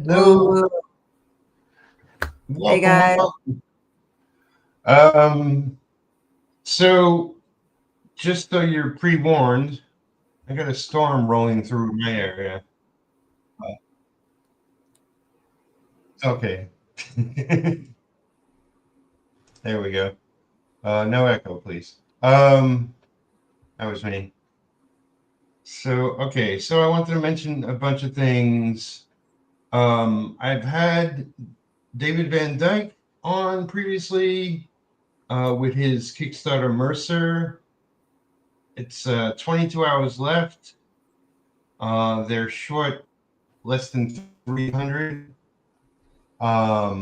Hello. Woo. Hey Welcome, guys. welcome. So just so you're pre-warned, I got a storm rolling through my area. Okay. There we go. No echo, please. That was me. So, okay. So I wanted to mention a bunch of things. I've had David VanDyke on previously with his Kickstarter Mercer. It's 22 hours left. They're short less than 300. But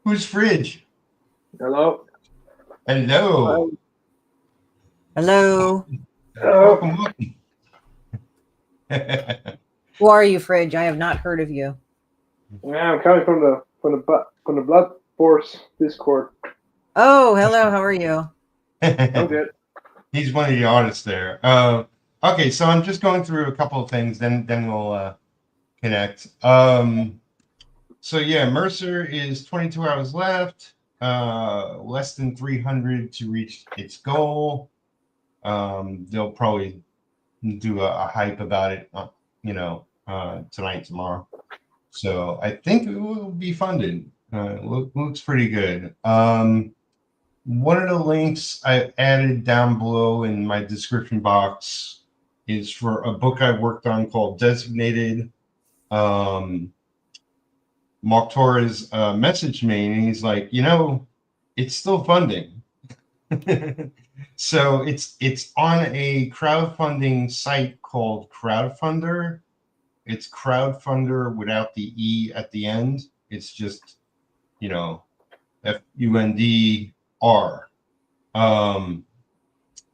who's Fridge? Hello. Hello. Hello. Welcome, welcome. Who are you, Fridge? I have not heard of you. Yeah, I'm coming from the Blood Force Discord. Oh, hello. How are you? I'm good. He's one of the artists there. Okay, so I'm just going through a couple of things, then we'll connect. So yeah, Mercer is 22 hours left, less than 300 to reach its goal. They'll probably do a hype about it, tonight, tomorrow. So I think it will be funded. Looks pretty good. One of the links I added down below in my description box is for a book I worked on called Designated. Mark Torres messaged me and he's like, it's still funding. So it's on a crowdfunding site called Crowdfunder. It's Crowdfunder without the E at the end. It's just, FUNDR.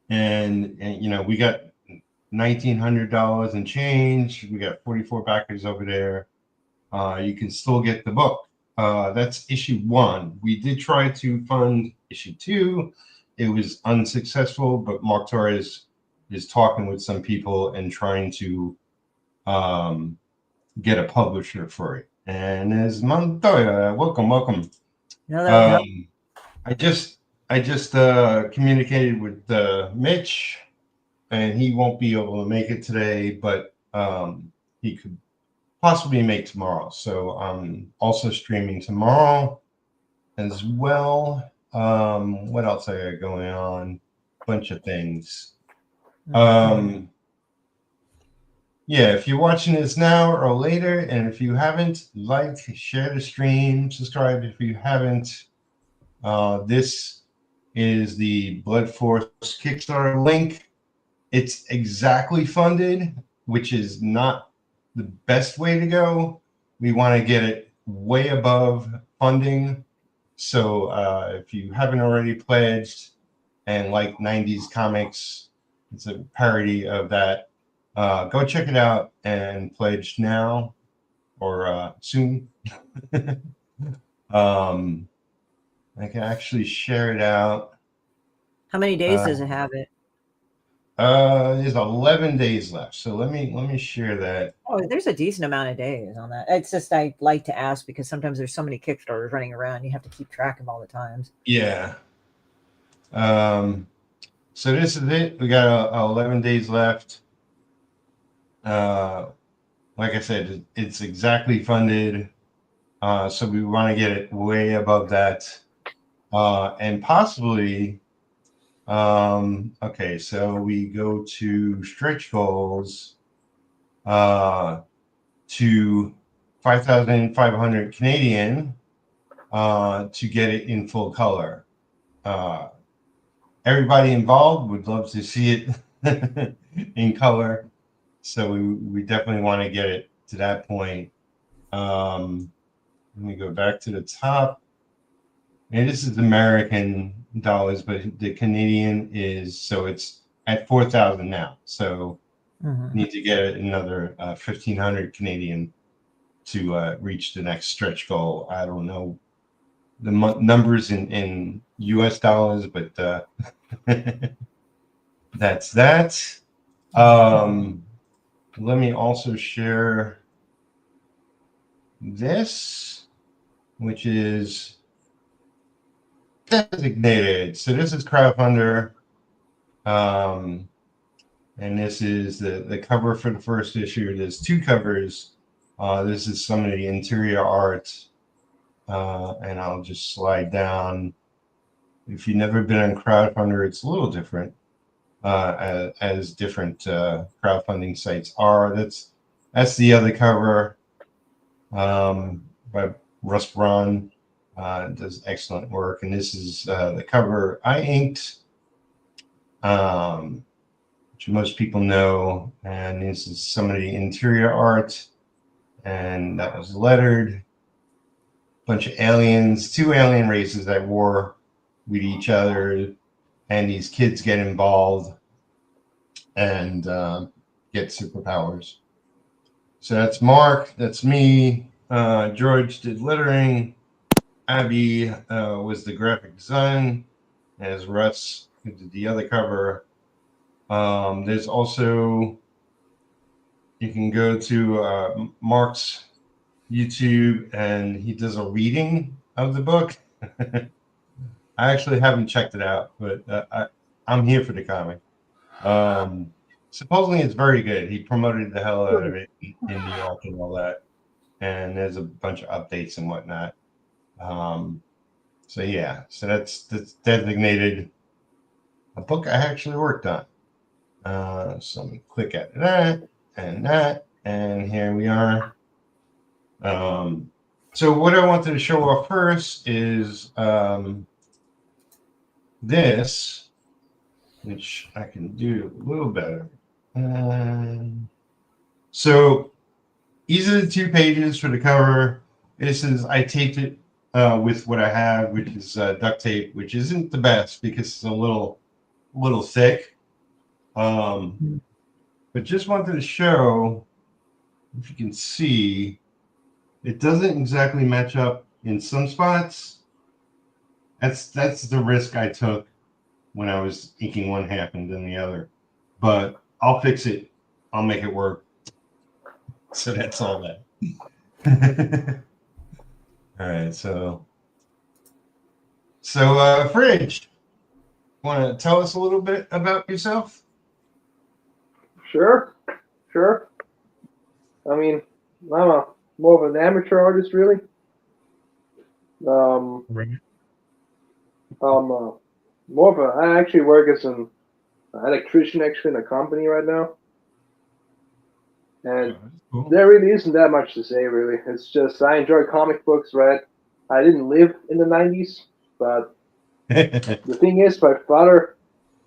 And we got $1,900 and change. We got 44 backers over there. You can still get the book. That's issue 1. We did try to fund issue 2. It was unsuccessful, but Mark Torres is talking with some people and trying to get a publisher for it. And as Montoya, welcome. Hello. I just communicated with Mitch, and he won't be able to make it today, but he could possibly make tomorrow. So I'm also streaming tomorrow as well. What else I got going on? Bunch of things. Yeah, if you're watching this now or later, and if you haven't, like, share the stream, subscribe if you haven't. This is the Blood Force Kickstarter link. It's exactly funded, which is not the best way to go. We want to get it way above funding. So if you haven't already pledged and like 90s comics, it's a parody of that. Go check it out and pledge now or soon. I can actually share it out. How many days does it have it? There's 11 days left. So let me share that. Oh, there's a decent amount of days on that. It's just I like to ask because sometimes there's so many Kickstarters running around. You have to keep track of all the times. Yeah. So this is it. We got 11 days left. Like I said, it's exactly funded. So we want to get it way above that. And possibly, okay, so we go to stretch goals to 5,500 Canadian to get it in full color. Everybody involved would love to see it in color. So we definitely want to get it to that point. Let me go back to the top. And this is American dollars, but the Canadian is, so it's at 4,000 now. So need to get another 1,500 Canadian to reach the next stretch goal. I don't know the numbers in US dollars, but that's that. Let me also share this, which is designated. So this is Crowdfunder. And this is the cover for the first issue. There's 2 covers. This is some of the interior art. And I'll just slide down. If you've never been on Crowdfunder, it's a little different, as different crowdfunding sites are. That's the other cover, by Russ Braun. Does excellent work, and this is the cover I inked, which most people know. And this is some of the interior art, and that was lettered. Bunch of aliens, 2 alien races at war with each other, and these kids get involved and get superpowers. So that's Mark, that's me. George did lettering. Abby was the graphic design, as Russ who did the other cover. There's also, you can go to Mark's YouTube, and he does a reading of the book. I actually haven't checked it out, but I'm here for the comic. Supposedly it's very good. He promoted the hell out of it in New York and all that. And there's a bunch of updates and whatnot. So yeah, so that's designated a book I actually worked on. So let me click at that, and here we are. So what I wanted to show off first is this, which I can do a little better. So these are the 2 pages for the cover. This is, I taped it with what I have, which is duct tape, which isn't the best because it's a little thick. But just wanted to show, if you can see, it doesn't exactly match up in some spots. That's the risk I took when I was inking one half and then the other. But I'll fix it. I'll make it work. So that's all that. All right, so Fridge, want to tell us a little bit about yourself? Sure. I mean, I'm more of an amateur artist, really. Right. I actually work as an electrician, actually, in a company right now. And Cool. there really isn't that much to say, really. It's just I enjoy comic books, right? I didn't live in the 90s, but the thing is, my father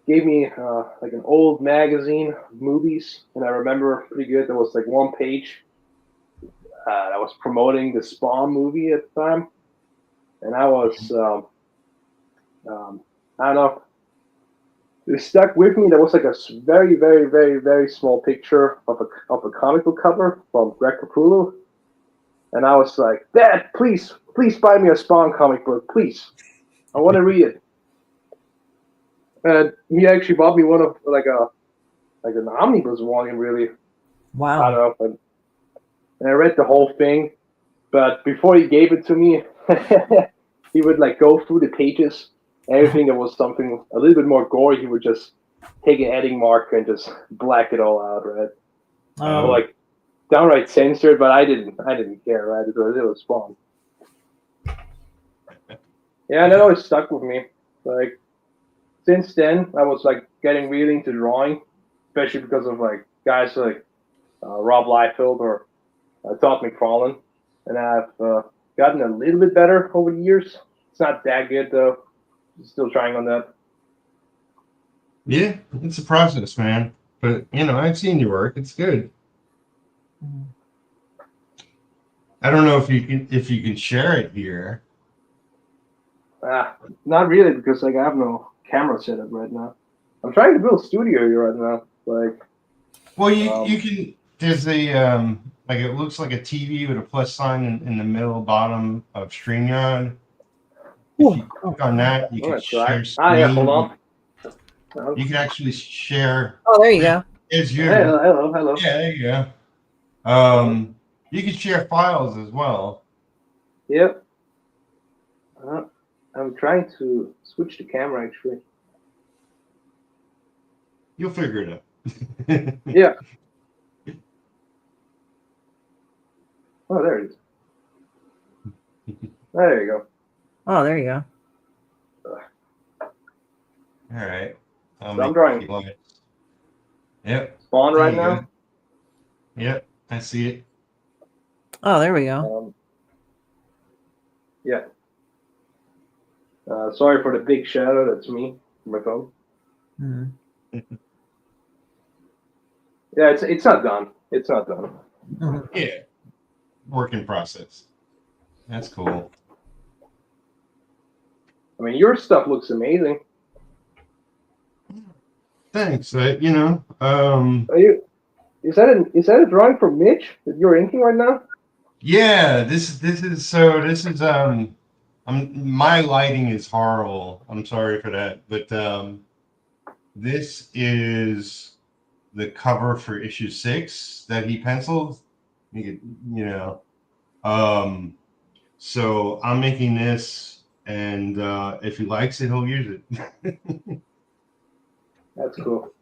gave me like an old magazine of movies, and I remember pretty good. There was like one page that was promoting the Spawn movie at the time, and I was I don't know. It stuck with me. There was like a very, very, very, very small picture of a comic book cover from Greg Capullo, and I was like, "Dad, please buy me a Spawn comic book, please. I want to read it." And he actually bought me one of like an omnibus volume, really. Wow. I don't know, and I read the whole thing. But before he gave it to me, he would like go through the pages. Everything that was something a little bit more gory, he would just take an editing marker and just black it all out, right? Oh. Like downright censored, but I didn't care, right? It was fun. Yeah, no, it stuck with me. Like since then, I was like getting really into drawing, especially because of like guys like Rob Liefeld or Todd McFarlane, and I've gotten a little bit better over the years. It's not that good though. Still trying on that. Yeah, it's a process, man. But you know, I've seen your work. It's good. I don't know if you can share it here. Not really, because like I have no camera set up right now. I'm trying to build a studio here right now. Like, well, you can. There's a like it looks like a TV with a plus sign in the middle bottom of StreamYard. If you click on that, you can share screen. Yeah, hold on. You can actually share. Oh, there you go. It's you. Hey, hello, hello. Yeah, there you go. You can share files as well. Yep. I'm trying to switch the camera actually. You'll figure it out. Yeah. Oh, there it is. There you go. Oh, there you go. All right. So I'm drawing Yep. spawn There right you now. go. Yep. I see it. Oh, there we go. Yeah. Sorry for the big shadow. That's me, my phone. Mhm. Yeah, it's not done. It's not done. Mhm. Yeah. Work in process. That's cool. I mean, your stuff looks amazing. Thanks. Is that a drawing from Mitch that you're inking right now? Yeah, this is my lighting is horrible. I'm sorry for that, but this is the cover for issue 6 that he penciled. So I'm making this, and if he likes it, he'll use it. That's cool.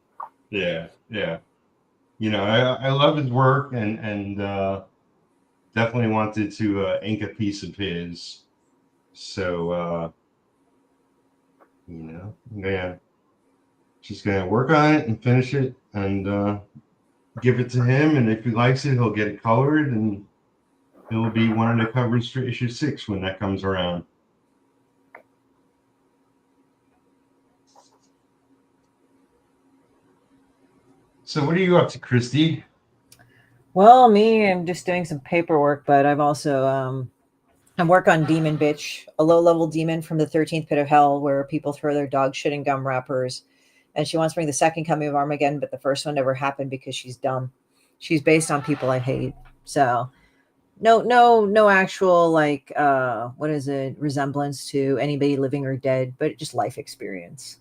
Yeah. I love his work, and definitely wanted to ink a piece of his. So yeah, just gonna work on it and finish it, and give it to him. And if he likes it, he'll get it colored, and it'll be one of the covers for issue 6 when that comes around. So what are you up to, Christy? Well, me, I'm just doing some paperwork, but I've also I work on Demon Bitch, a low-level demon from the 13th pit of hell, where people throw their dog shit in gum wrappers. And she wants to bring the second coming of Armageddon, but the first one never happened because she's dumb. She's based on people I hate. So no actual what is it, resemblance to anybody living or dead, but just life experience.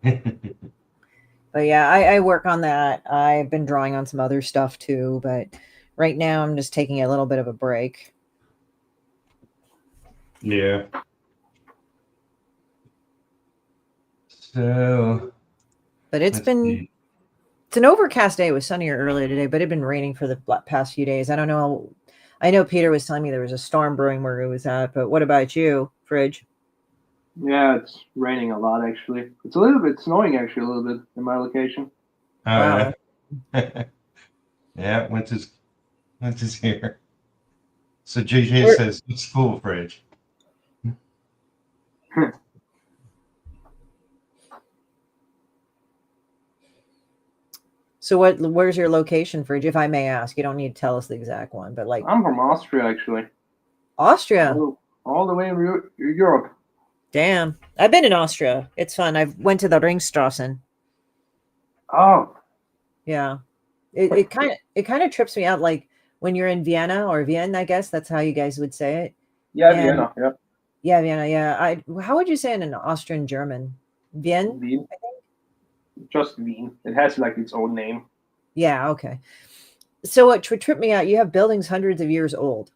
But yeah, I work on that. I've been drawing on some other stuff too, but right now I'm just taking a little bit of a break. Yeah. So, But it's an overcast day. It was sunnier earlier today, but it had been raining for the past few days. I don't know. I know Peter was telling me there was a storm brewing where he was at, but what about you, Fridge? Yeah, it's raining a lot actually. It's a little bit snowing actually, a little bit in my location. Wow. Yeah, winter's here. So JJ says it's full Fridge. So where's your location, Fridge? If I may ask, you don't need to tell us the exact one, but like I'm from Austria actually. Austria. All the way in Europe. Damn. I've been in Austria. It's fun. I went to the Ringstrassen. Oh. Yeah. It kind of trips me out, like when you're in Vienna or Vienne, I guess that's how you guys would say it. Yeah, Vienna, yeah. Yeah, Vienna, yeah. How would you say it in Austrian German? Vienne? Wien. Just Wien. It has like its own name. Yeah, okay. So what tripped me out, you have buildings hundreds of years old,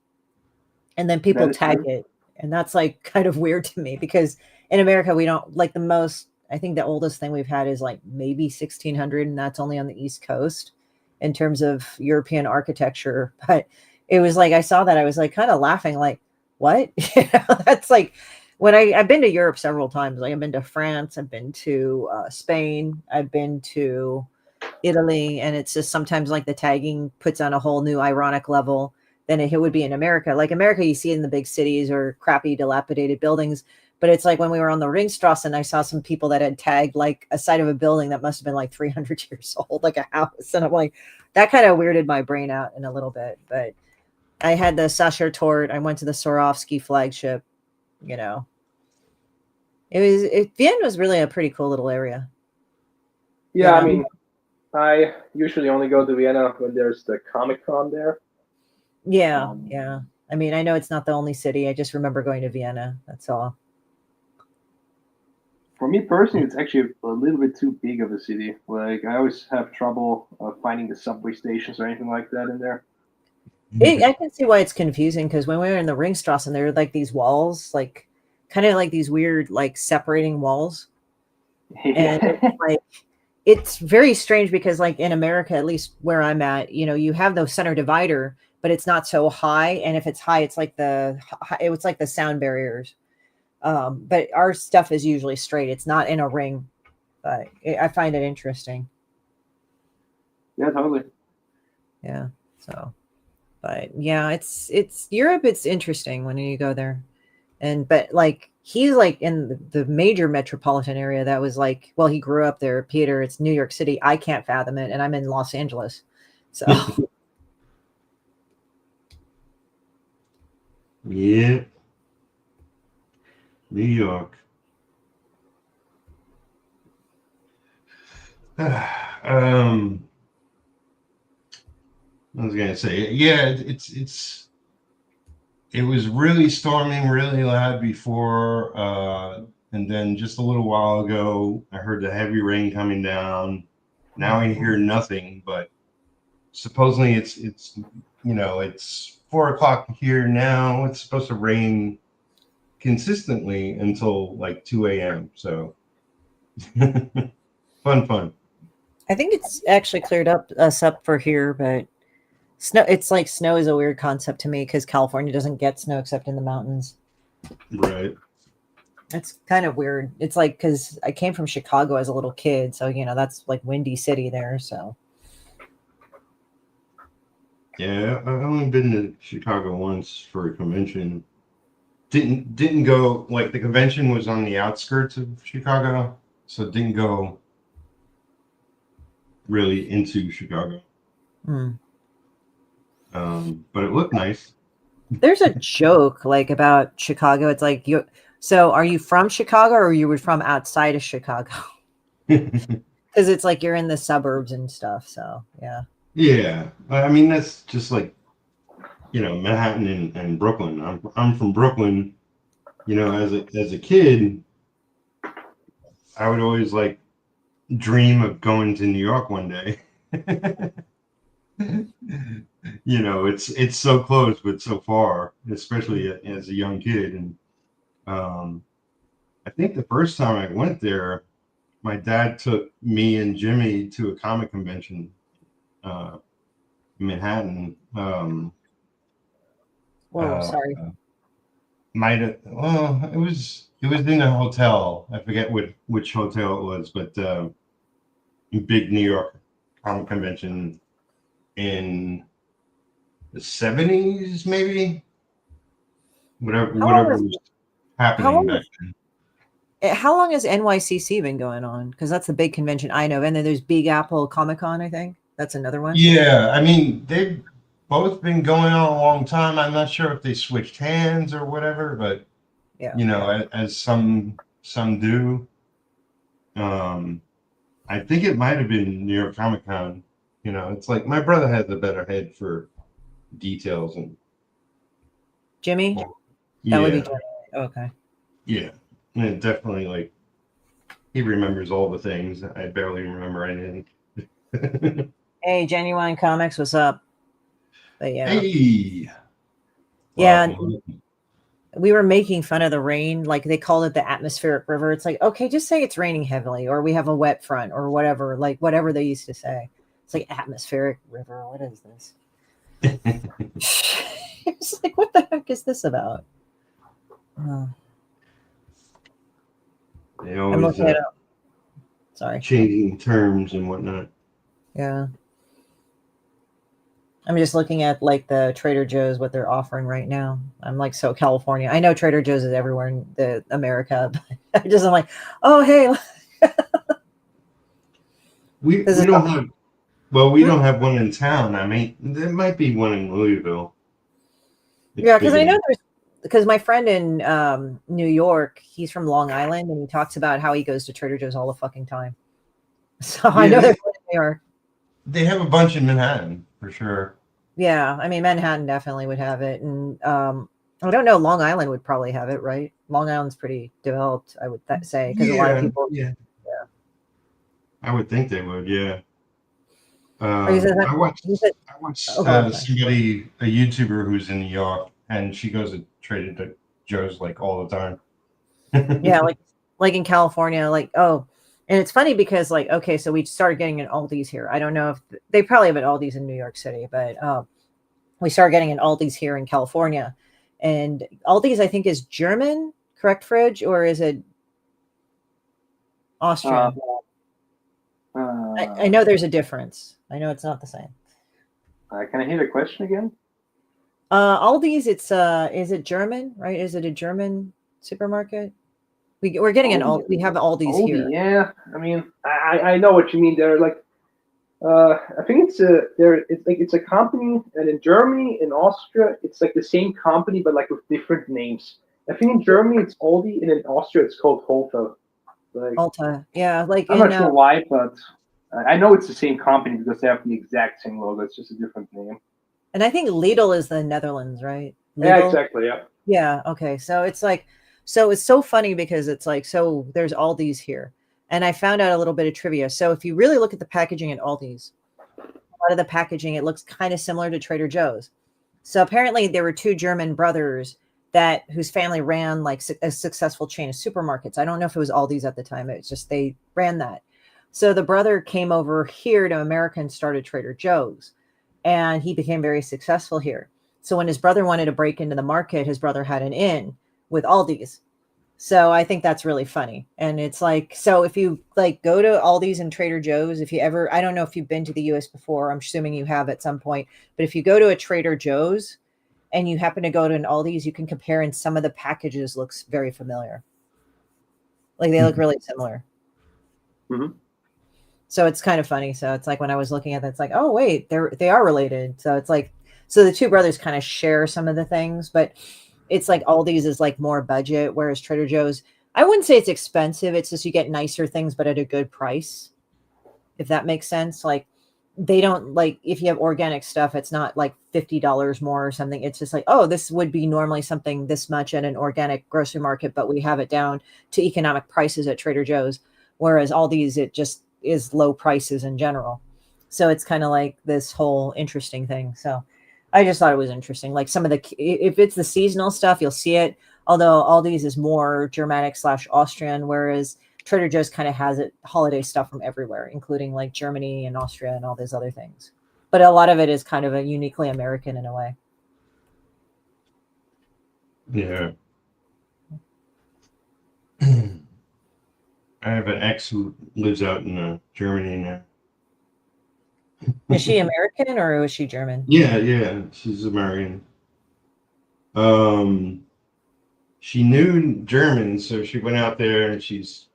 and then people tag it. And that's like kind of weird to me, because in America, we don't, like, the most, I think the oldest thing we've had is like maybe 1600, and that's only on the East Coast in terms of European architecture. But it was like, I saw that, I was like kind of laughing, like, what? That's like, when I've been to Europe several times. Like, I've been to France, I've been to Spain, I've been to Italy, and it's just sometimes like the tagging puts on a whole new ironic level than it would be in America. Like America, you see it in the big cities or crappy dilapidated buildings, but it's like when we were on the Ringstrasse, I saw some people that had tagged like a side of a building that must have been like 300 years old, like a house. And I'm like, that kind of weirded my brain out in a little bit. But I had the Sasha Tort. I went to the Swarovski flagship. Vienna was really a pretty cool little area. Yeah, I mean, I usually only go to Vienna when there's the Comic-Con there. Yeah, yeah. I mean, I know it's not the only city. I just remember going to Vienna. That's all. For me personally, it's actually a little bit too big of a city. Like I always have trouble finding the subway stations or anything like that in there. I can see why it's confusing because when we were in the Ringstrasse, there were like these walls, like kind of like these weird, like separating walls. And it's like it's very strange because like in America, at least where I'm at, you have the center divider, but it's not so high. And if it's high, it's like the sound barriers. But our stuff is usually straight. It's not in a ring, but I find it interesting. Yeah, totally. Yeah. So, but yeah, it's Europe. It's interesting when you go there. But like he's like in the major metropolitan area that was like, well, he grew up there, Peter. It's New York City. I can't fathom it, and I'm in Los Angeles, so Yeah, New York. I was gonna say, yeah, it was really storming really loud before, and then just a little while ago, I heard the heavy rain coming down. Now I hear nothing, but supposedly it's it's 4 o'clock here now. It's supposed to rain consistently until like 2 a.m. So fun. I think it's actually cleared us up for here, but snow. It's like snow is a weird concept to me because California doesn't get snow except in the mountains. Right. It's kind of weird. It's like because I came from Chicago as a little kid, so that's like windy city there. So Yeah, I've only been to Chicago once for a convention. Didn't go, like, the convention was on the outskirts of Chicago, so didn't go really into Chicago. But it looked nice. There's a joke like about Chicago. It's like so are you from Chicago or you were from outside of Chicago? Because it's like you're in the suburbs and stuff. So yeah. Yeah, I mean that's just like Manhattan and Brooklyn. I'm from Brooklyn. As a kid, I would always like dream of going to New York one day. It's so close but so far, especially as a young kid. And I think the first time I went there, my dad took me and Jimmy to a comic convention in Manhattan. Whoa, sorry. It was in a hotel. I forget which hotel it was, but big New York comic convention in the 70s, maybe. Whatever was happening back then. How long has NYCC been going on? Because that's the big convention I know. And then there's Big Apple Comic Con, I think. That's another one. Yeah, I mean, they've both been going on a long time. I'm not sure if they switched hands or whatever, but as some do. I think it might have been New York Comic Con. It's like my brother has a better head for details. And Jimmy? Yeah. That would be Jimmy. Okay. Yeah. And definitely, like, he remembers all the things. I barely remember anything. Hey, Genuine Comics, what's up? But yeah. Hey. Yeah. Wow. We were making fun of the rain. Like they called it the atmospheric river. It's like, okay, just say it's raining heavily or we have a wet front or whatever, like whatever they used to say. It's like atmospheric river. What is this? It's like, what the heck is this about? They always Sorry. changing terms and whatnot. Yeah. I'm just looking at like the Trader Joe's, what they're offering right now. I'm like, so California. I know Trader Joe's is everywhere in America, but I just am like, oh, hey. We don't have, we don't have one in town. I mean, there might be one in Louisville. Yeah, because I know because my friend in New York, he's from Long Island, and he talks about how he goes to Trader Joe's all the fucking time. So I know there's one in New York. They have a bunch in Manhattan for sure. Yeah, I mean Manhattan definitely would have it, and I don't know. Long Island would probably have it, right? Long Island's pretty developed, I would say, because a lot of people. Yeah. Yeah. I would think they would. Yeah. Oh, you said that? I watched You said, oh, go on, sorry. somebody, a YouTuber who's in New York, and she goes to Trader Joe's like all the time. Yeah, like in California, like, oh, and it's funny because like, okay, so we started getting an Aldi's here. I don't know if they probably have an Aldi's in New York City, but we started getting an Aldi's here in California, and Aldi's I think is German, correct, Fridge, or is it Austrian? I know there's a difference. I know it's not the same. Can I hear the question again? Aldi's, it's is it German, right? Is it a German supermarket? We're getting an Aldi. We have Aldi's here. Yeah, I mean, I know what you mean. They're like, I think it's a company, and in Germany, in Austria, it's like the same company but like with different names. I think in Germany it's Aldi, and in Austria it's called Hofer. Like, Ulta, yeah, like I'm not sure why, but I know it's the same company because they have the exact same logo. It's just a different name. And I think Lidl is the Netherlands, right? Lidl? Yeah, exactly. Yeah. Yeah. Okay. So it's like, so it's so funny because it's like, so there's Aldi's here, and I found out a little bit of trivia. So if you really look at the packaging at Aldi's, a lot of the packaging, it looks kind of similar to Trader Joe's. So apparently there were two German brothers whose family ran like a successful chain of supermarkets. I don't know if it was Aldi's at the time. It's just they ran that. So the brother came over here to America and started Trader Joe's, and he became very successful here. So when his brother wanted to break into the market, his brother had an in with Aldi's. So I think that's really funny. And it's like, so if you like go to Aldi's and Trader Joe's, if you ever, I don't know if you've been to the US before, I'm assuming you have at some point, but if you go to a Trader Joe's and you happen to go to an Aldi's, you can compare, and some of the packages looks very familiar. Like they look really similar. Mm-hmm. So it's kind of funny. So it's like when I was looking at that, it's like, oh wait, they are related. So it's like, so the two brothers kind of share some of the things, but it's like Aldi's is like more budget, whereas Trader Joe's, I wouldn't say it's expensive. It's just you get nicer things, but at a good price, if that makes sense. Like they don't, like if you have organic stuff, it's not like $50 more or something. It's just like, oh, this would be normally something this much at an organic grocery market, but we have it down to economic prices at Trader Joe's. Whereas Aldi's, it just is low prices in general. So it's kind of like this whole interesting thing. So I just thought it was interesting. Like some of if it's the seasonal stuff, you'll see it. Although Aldi's is more Germanic/Austrian, whereas Trader Joe's kind of has it holiday stuff from everywhere, including like Germany and Austria and all these other things. But a lot of it is kind of a uniquely American in a way. Yeah. I have an ex who lives out in Germany now. Is she American or was she German? Yeah, she's American. She knew German, so she went out there and she's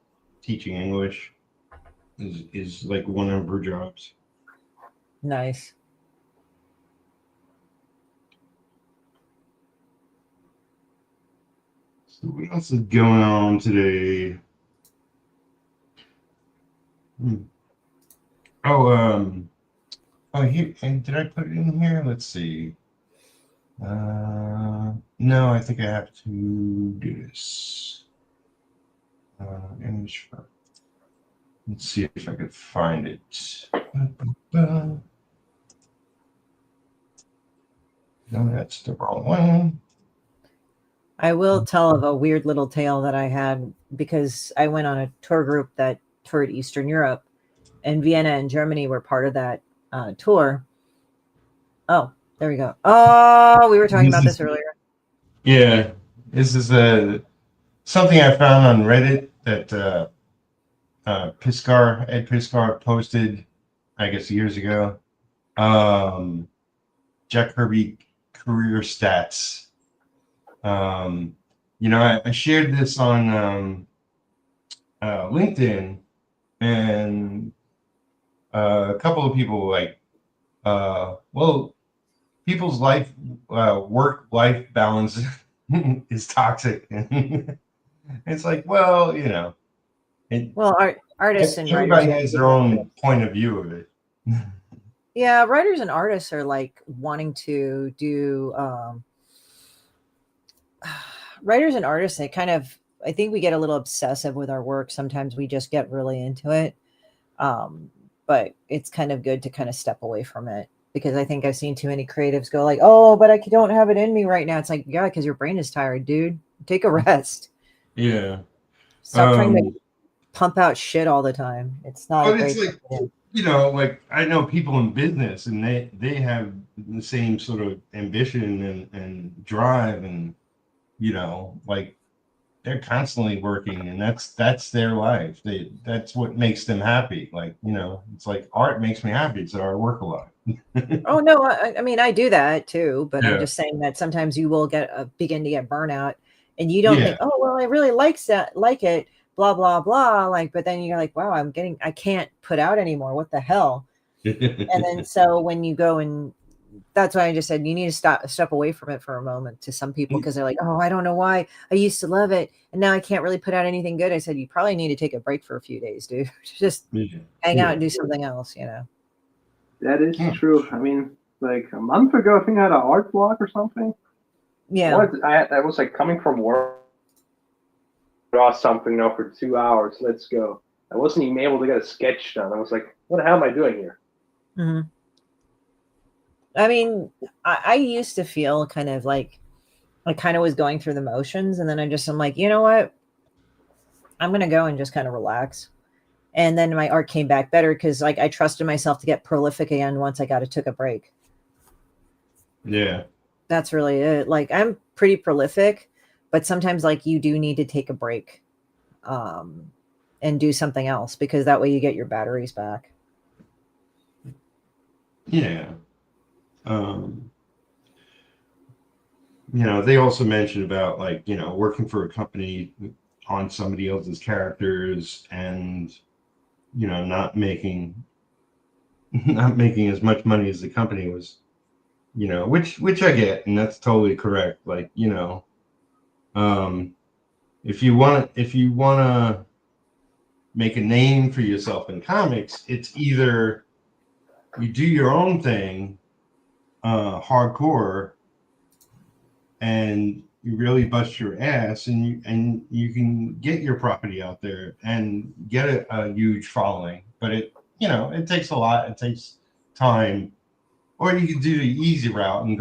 teaching English. Is like one of her jobs. Nice. So what else is going on today? Oh, here, and did I put it in here? Let's see. No, I think I have to do this. Image. Let's see if I could find it. No, that's the wrong one. I will tell of a weird little tale that I had because I went on a tour group that toured Eastern Europe, and Vienna and Germany were part of that tour. Oh, there we go. Oh, we were talking about this earlier. Yeah, this is something I found on Reddit that Ed Piscar posted, I guess, years ago. Jack Kirby career stats. I shared this on LinkedIn, and a couple of people were like, well, people's work-life balance is toxic. It's like, well, artists and everybody writers has their own point of view of it. Yeah, writers and artists are like wanting to do writers and artists, they kind of, I think we get a little obsessive with our work. Sometimes we just get really into it. But it's kind of good to kind of step away from it, because I think I've seen too many creatives go like, oh, but I don't have it in me right now. It's like, yeah, because your brain is tired, dude. Take a rest. Yeah. Stop trying to pump out shit all the time. It's not a great like, you know, like I know people in business and they have the same sort of ambition and drive, and you know, like they're constantly working, and that's their life. That's what makes them happy. Like, you know, it's like art makes me happy, so I work a lot. Oh no, I mean I do that too, but Yeah. I'm just saying that sometimes you will begin to get burnout, and you don't think, oh well, I really like it, blah blah blah, like, but then you're like, wow, I can't put out anymore. What the hell? And then so when you go, and that's why I just said you need to step away from it for a moment to some people, because they're like, oh, I don't know why I used to love it and now I can't really put out anything good. I said, you probably need to take a break for a few days, dude. Just hang out and do something else, you know. That is true. I mean, like a month ago, I think I had an art block or something. Yeah. I was like coming from work, draw something, for 2 hours. Let's go. I wasn't even able to get a sketch done. I was like, what the hell am I doing here? Mm-hmm. I mean, I used to feel kind of like I kind of was going through the motions, and then I'm like, you know what? I'm going to go and just kind of relax. And then my art came back better because like I trusted myself to get prolific again once I took a break. Yeah. That's really it. Like I'm pretty prolific, but sometimes like you do need to take a break and do something else, because that way you get your batteries back. Yeah. You know, they also mentioned about like, you know, working for a company on somebody else's characters and, you know, not making as much money as the company was, you know, which I get, and that's totally correct. Like, you know, if you want to make a name for yourself in comics, it's either you do your own thing, hardcore, and you really bust your ass, and you can get your property out there and get a huge following. But it, you know, it takes a lot. It takes time. Or you can do the easy route and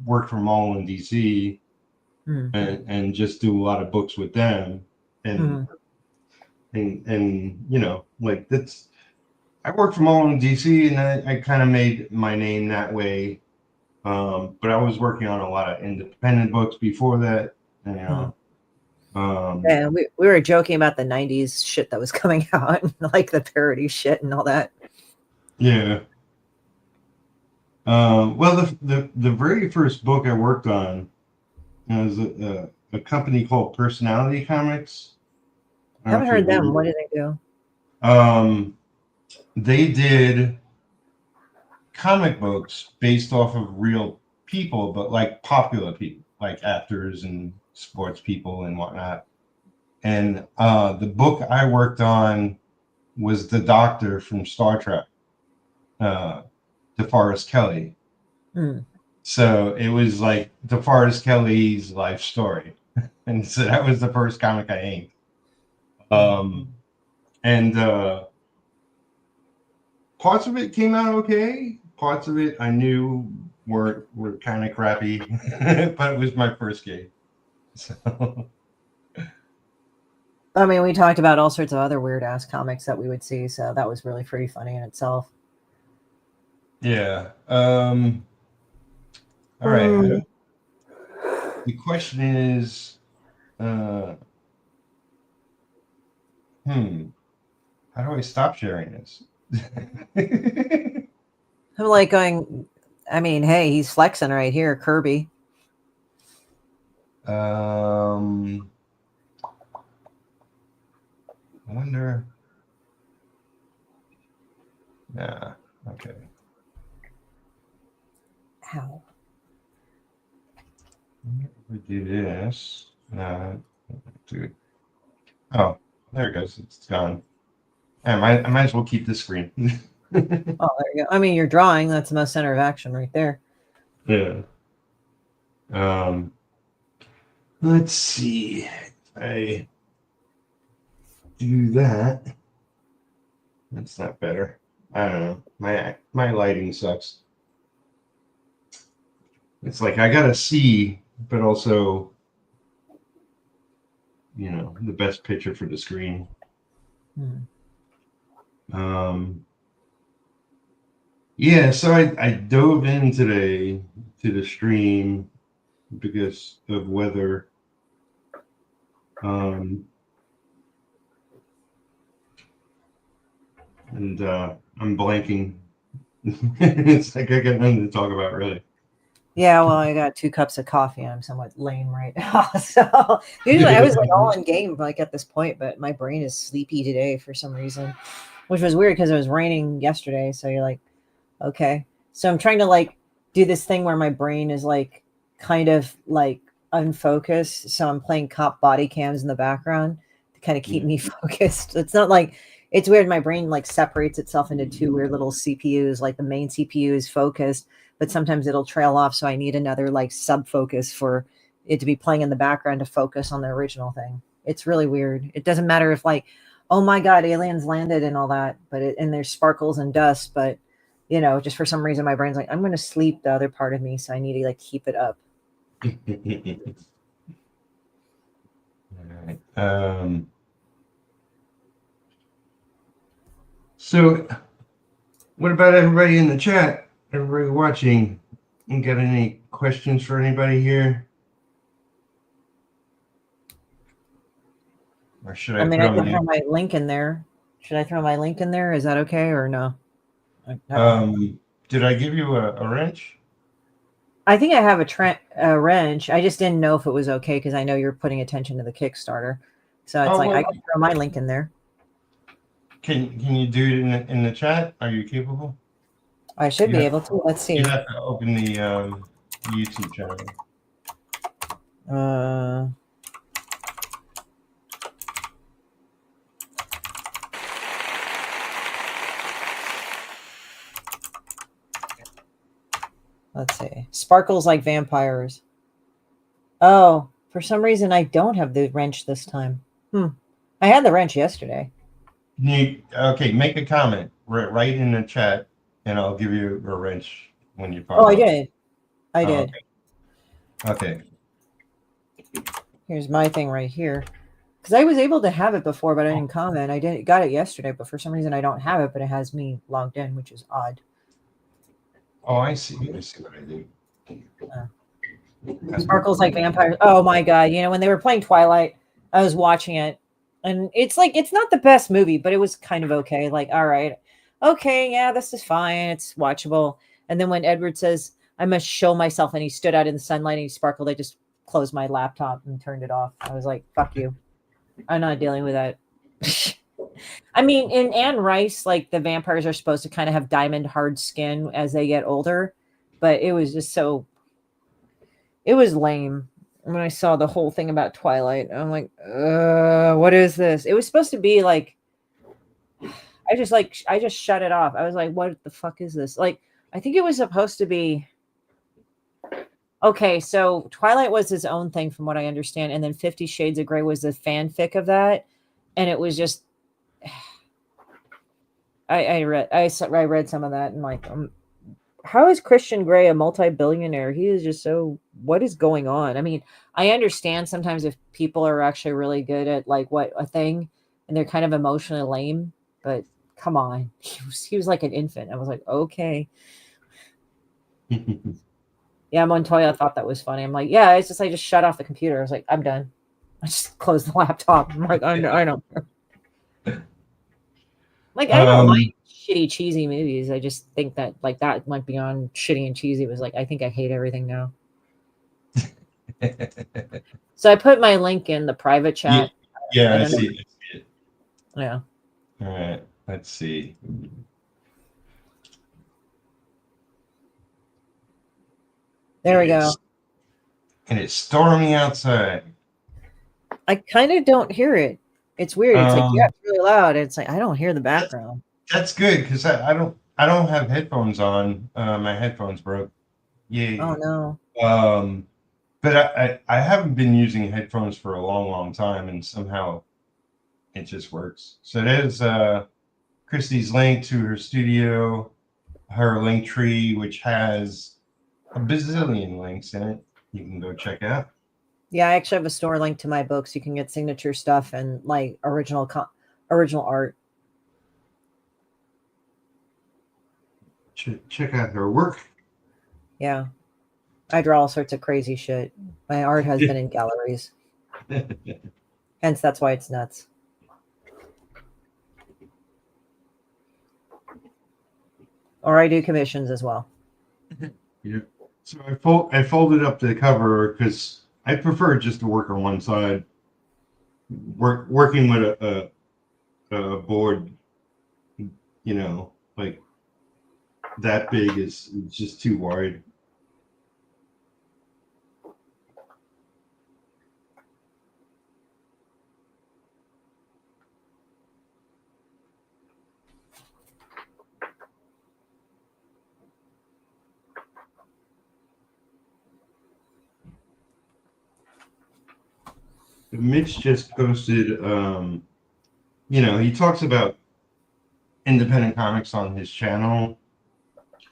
work for Mall in DC and just do a lot of books with them. And you know, like that's, I worked for Mall in DC, and I kind of made my name that way. But I was working on a lot of independent books before that, you know. Yeah, we were joking about the 90s shit that was coming out, like the parody shit and all that. Yeah. Well, the very first book I worked on was a company called Personality Comics. I haven't heard them. What did they do? They did comic books based off of real people, but like popular people, like actors and sports people and whatnot. And the book I worked on was the Doctor from Star Trek, DeForest Kelley. So it was like DeForest Kelley's life story. And so that was the first comic I inked. And parts of it came out okay. Parts of it I knew were kind of crappy, but it was my first gig. So I mean, we talked about all sorts of other weird ass comics that we would see, so that was really pretty funny in itself. Yeah. All right. The question is, how do I stop sharing this? I'm like going, I mean, hey, he's flexing right here, Kirby. I wonder. Yeah. Okay. How? We do this. Dude. Oh, there it goes. It's gone. I might as well keep this screen. Oh, there you go. I mean, you're drawing. That's the most center of action right there. Yeah. Let's see. If I do that. That's not better. I don't know. My lighting sucks. It's like I gotta see, but also, the best picture for the screen. Yeah, so I dove in today to the stream because of weather. And I'm blanking. It's like I got nothing to talk about, really. Yeah, well, I got 2 cups of coffee. I'm somewhat lame right now. So usually I was like all in game like at this point, but my brain is sleepy today for some reason, which was weird because it was raining yesterday. So you're like, okay. So I'm trying to like do this thing where my brain is like kind of like unfocused. So I'm playing cop body cams in the background to kind of keep me focused. It's not like it's weird. My brain like separates itself into 2 weird little CPUs. Like the main CPU is focused, but sometimes it'll trail off. So I need another like sub focus for it to be playing in the background to focus on the original thing. It's really weird. It doesn't matter if like, oh my God, aliens landed and all that, but and there's sparkles and dust, but just for some reason, my brain's like, I'm going to sleep the other part of me. So I need to like keep it up. All right. So what about everybody in the chat? Everybody watching? You got any questions for anybody here? Or should I I can throw my link in there. Should I throw my link in there? Is that okay or no? Did I give you a wrench? I think I have a wrench. I just didn't know if it was okay because I know you're putting attention to the Kickstarter. So it's I can throw my link in there. Can you do it in the chat? Are you capable? I should be able to. Let's see. You have to open the YouTube channel. Let's see. Sparkles like vampires. Oh, for some reason I don't have the wrench this time. I had the wrench yesterday. Okay, make a comment right in the chat, and I'll give you a wrench when you pop up. I did. I did. Okay. Here's my thing right here. Because I was able to have it before, but I didn't comment. I got it yesterday, but for some reason I don't have it, but it has me logged in, which is odd. Oh, I see. I see what I do. Sparkles like vampires. Oh my God. When they were playing Twilight, I was watching it. And it's like, it's not the best movie, but it was kind of okay. Like, all right. Okay, yeah, this is fine. It's watchable. And then when Edward says, I must show myself, and he stood out in the sunlight and he sparkled, I just closed my laptop and turned it off. I was like, fuck you. I'm not dealing with that. I mean, in Anne Rice, like the vampires are supposed to kind of have diamond hard skin as they get older, but it was just it was lame. When I saw the whole thing about Twilight, I'm like, what is this? It was supposed to be like, I just shut it off. I was like, what the fuck is this? Like, I think it was supposed to be, okay, so Twilight was his own thing from what I understand. And then 50 Shades of Grey was the fanfic of that. And it was just, I read some of that and like, how is Christian Grey a multi-billionaire? He is just so, what is going on? I mean, I understand sometimes if people are actually really good at like what a thing and they're kind of emotionally lame, but come on. He was like an infant. I was like, okay. Yeah, Montoya thought that was funny. I'm like, yeah, it's just, I just shut off the computer. I was like, I'm done. I just closed the laptop. I'm like, I don't care. Like, I don't like shitty, cheesy movies. I just think that like that went beyond shitty and cheesy. It was like, I think I hate everything now. So I put my link in the private chat. Yeah, I see it. Yeah. All right. Let's see. There we go. And it's storming outside. I kind of don't hear it. It's weird. It's like, yeah, it's really loud. It's like I don't hear the background. That's good because I don't have headphones on. My headphones broke. Yeah. Oh no. But I haven't been using headphones for a long time, and somehow it just works. So there's Christy's link to her studio, her link tree, which has a bazillion links in it. You can go check out. Yeah, I actually have a store link to my books. You can get signature stuff and like original art. Check out her work. Yeah. I draw all sorts of crazy shit. My art has been in galleries. Hence, that's why it's nuts. Or I do commissions as well. Yeah. So I folded up the cover because I prefer just to work on one side. Working with a board, you know, like that big is just too wide. Mitch just posted, you know, he talks about independent comics on his channel.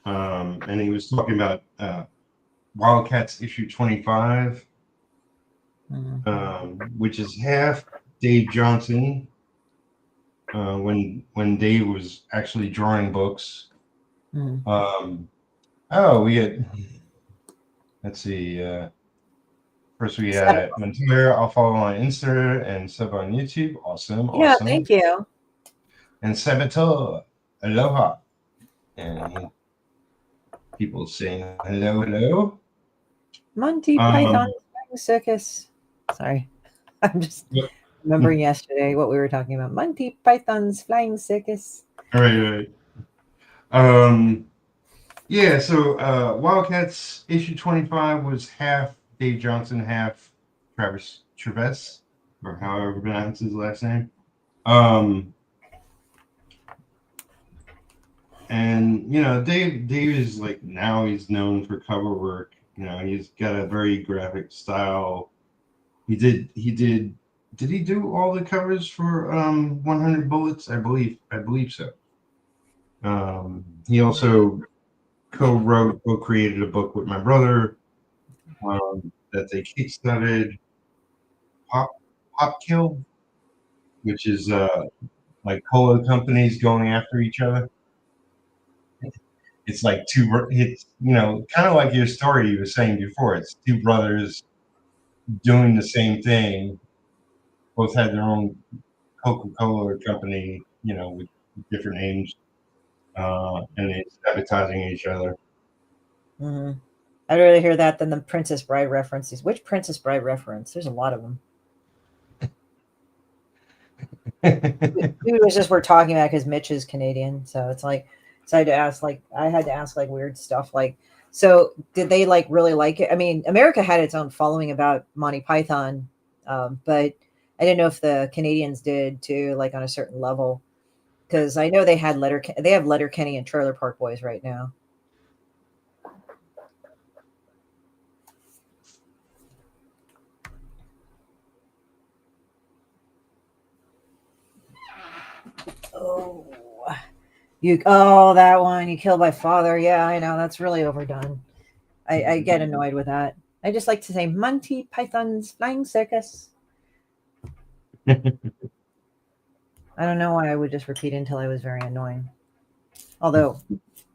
And he was talking about Wildcats issue 25, which is half Dave Johnson when Dave was actually drawing books. Oh, we had, let's see, first we had Montoya. I'll follow on Insta and sub on YouTube. Awesome. Yeah, thank you. And Sabato, aloha. And people saying hello. Monty Python's Flying Circus. Sorry. I'm just remembering yesterday what we were talking about. Monty Python's Flying Circus. Right. Yeah, so Wildcats issue 25 was half Dave Johnson, half Travis Treves, or however you pronounce his last name. And you know, Dave is like, now he's known for cover work. You know, he's got a very graphic style. He did he do all the covers for 100 Bullets? I believe so. He also co-created a book with my brother that they kickstarted, Pop Kill, which is like cola companies going after each other. It's like it's, you know, kind of like your story you were saying before. It's two brothers doing the same thing. Both had their own Coca-Cola company, you know, with different names, and they're sabotaging each other. I'd rather hear that than the Princess Bride references. Which Princess Bride reference? There's a lot of them. We was just we're talking about because Mitch is Canadian, so it's like, so I had to ask like weird stuff like, so did they like really like it? I mean, America had its own following about Monty Python, but I didn't know if the Canadians did too, like on a certain level, because I know they have Letterkenny and Trailer Park Boys right now. That one, You Killed My Father. Yeah, I know, that's really overdone. I get annoyed with that. I just like to say Monty Python's Flying Circus. I don't know why I would just repeat until I was very annoying. Although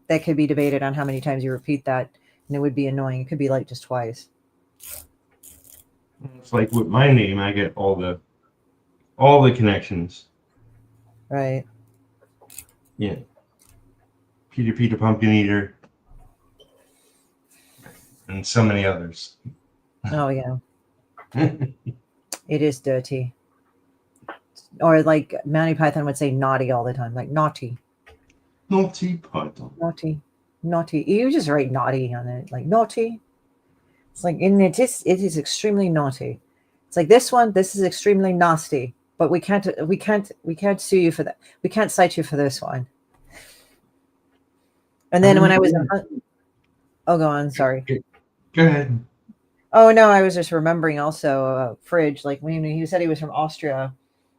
that could be debated on how many times you repeat that, and it would be annoying. It could be like just twice. It's like with my name, I get all the connections. Right. Yeah. Peter Pumpkin Eater, and so many others. Oh yeah. It is dirty. Or like Monty Python would say naughty all the time, like naughty. Naughty Python. Naughty. You just write naughty on it, like naughty. It's like, and it is extremely naughty. It's like this is extremely nasty, but we can't sue you for that. We can't cite you for this one. And then when I was, go on. Sorry. Go ahead. Oh no, I was just remembering also Fridge, like when he said he was from Austria,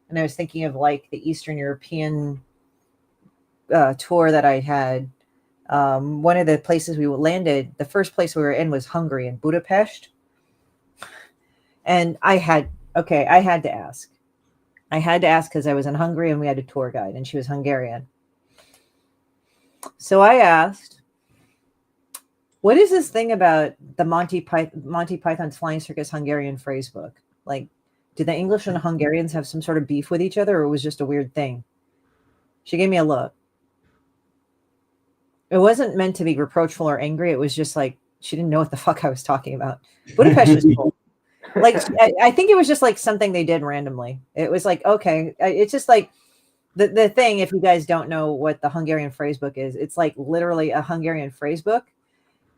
and I was thinking of like the Eastern European tour that I had. One of the places we landed, the first place we were in was Hungary in Budapest, and I had to ask. I had to ask because I was in Hungary and we had a tour guide, and she was Hungarian. So I asked, what is this thing about the Monty Python's Flying Circus Hungarian phrase book? Like, do the English and Hungarians have some sort of beef with each other, or it was just a weird thing? She gave me a look. It wasn't meant to be reproachful or angry. It was just like, she didn't know what the fuck I was talking about. Budapest was cool. Like, I think it was just like something they did randomly. It was like, okay, it's just like the thing, if you guys don't know what the Hungarian phrase book is, it's like literally a Hungarian phrase book.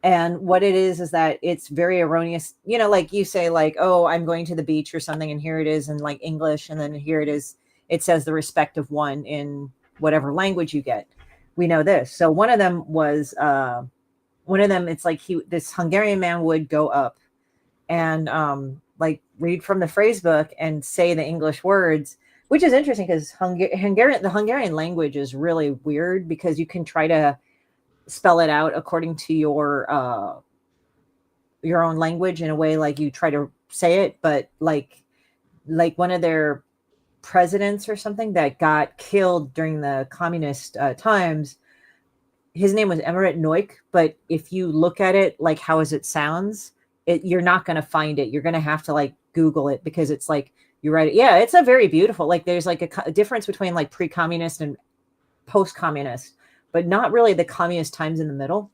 And what it is that it's very erroneous. You know, like you say like, oh, I'm going to the beach or something, and here it is in like English, and then here it is. It says the respective one in whatever language you get. We know this. So one of them was it's like this Hungarian man would go up and like read from the phrase book and say the English words, which is interesting because the Hungarian language is really weird because you can try to spell it out according to your own language in a way, like you try to say it, but like one of their presidents or something that got killed during the communist times, his name was Emmerich Noik, but if you look at it like how as it sounds, you're not going to find it. You're going to have to like Google it because it's like you write it. Yeah, it's a very beautiful, like there's like a difference between like pre-communist and post-communist, but not really the communist times in the middle.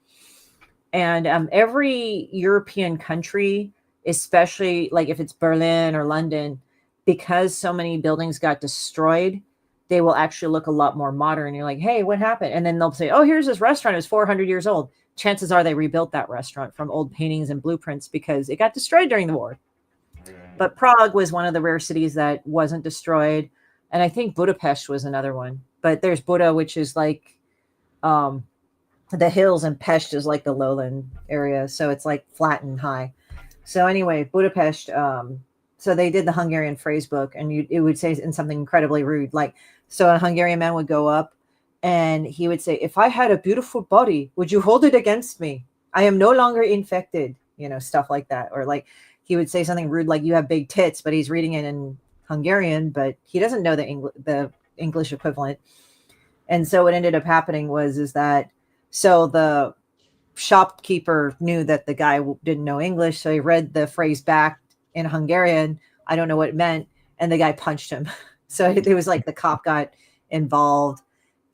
And every European country, especially like if it's Berlin or London, because so many buildings got destroyed, they will actually look a lot more modern. You're like, hey, what happened? And then they'll say, oh, here's this restaurant. It's 400 years old. Chances are they rebuilt that restaurant from old paintings and blueprints because it got destroyed during the war. But Prague was one of the rare cities that wasn't destroyed. And I think Budapest was another one. But there's Buda, which is like the hills, and Pest is like the lowland area. So it's like flat and high. So anyway, Budapest, so they did the Hungarian phrase book, and it would say in something incredibly rude. Like, so a Hungarian man would go up and he would say, if I had a beautiful body, would you hold it against me? I am no longer infected, you know, stuff like that. Or like he would say something rude, like you have big tits, but he's reading it in Hungarian, but he doesn't know the English equivalent. And so what ended up happening is that, so the shopkeeper knew that the guy didn't know English. So he read the phrase back in Hungarian. I don't know what it meant. And the guy punched him. So it was like the cop got involved,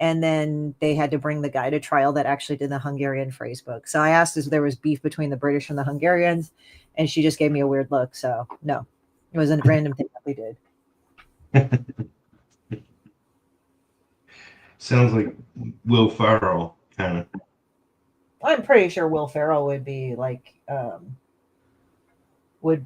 and then they had to bring the guy to trial that actually did the Hungarian phrase book. So I asked if there was beef between the British and the Hungarians, and she just gave me a weird look. So no, it was a random thing that we did. Sounds like Will Ferrell, kind of. I'm pretty sure Will Ferrell would be like, would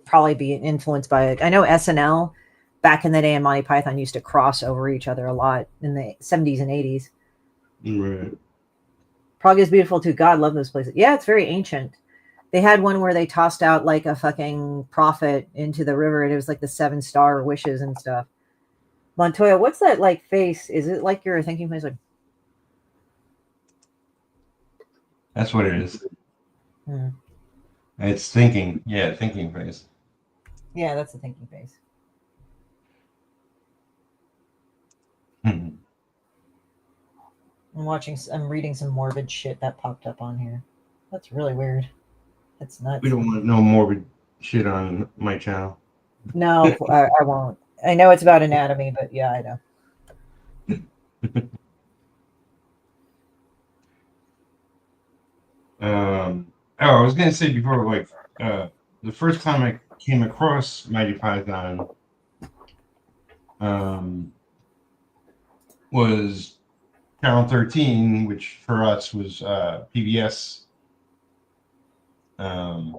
probably be influenced by it. I know SNL back in the day and Monty Python used to cross over each other a lot in the 70s and 80s. Right. Prague is beautiful too. God, love those places. Yeah, it's very ancient. They had one where they tossed out like a fucking prophet into the river, and it was like the 7-star wishes and stuff. Montoya, what's that like face? Is it like you're thinking face? Like, that's what it is. It's thinking. Yeah, thinking face. Yeah, that's the thinking face. I'm reading some morbid shit that popped up on here. That's really weird. That's nuts. We don't want no morbid shit on my channel. No, I won't. I know it's about anatomy, but yeah, I know. I was gonna say before, like, the first time I came across Mighty Python, was Channel 13, which for us was PBS, and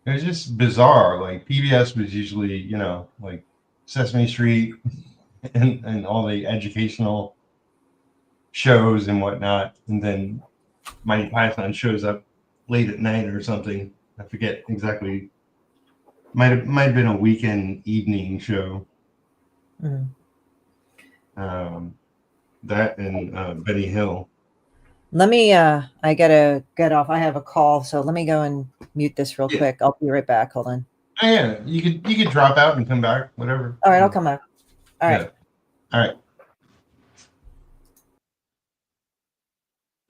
it was just bizarre. Like PBS was usually, you know, like Sesame Street and all the educational shows and whatnot, and then Monty Python shows up late at night or something. I forget exactly. Might have been a weekend evening show. Mm. That and Benny Hill. Let me I gotta get off. I have a call, so let me go and mute this real quick. I'll be right back. Hold on. Oh, yeah, you could drop out and come back, whatever. All right, I'll come back. All right. All right.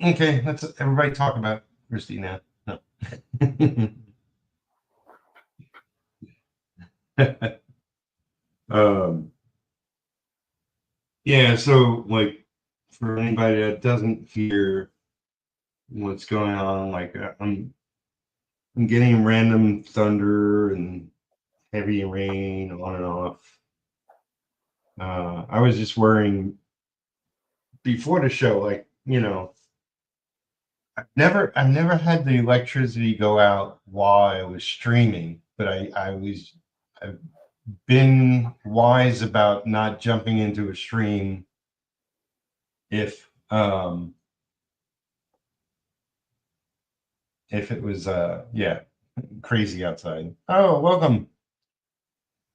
Okay, let's everybody talk about Christy now. No. Yeah, so like for anybody that doesn't hear what's going on, like I'm getting random thunder and heavy rain on and off. I was just worrying before the show, like, you know, I've never had the electricity go out while I was streaming, but I've been wise about not jumping into a stream if it was crazy outside. Oh, welcome,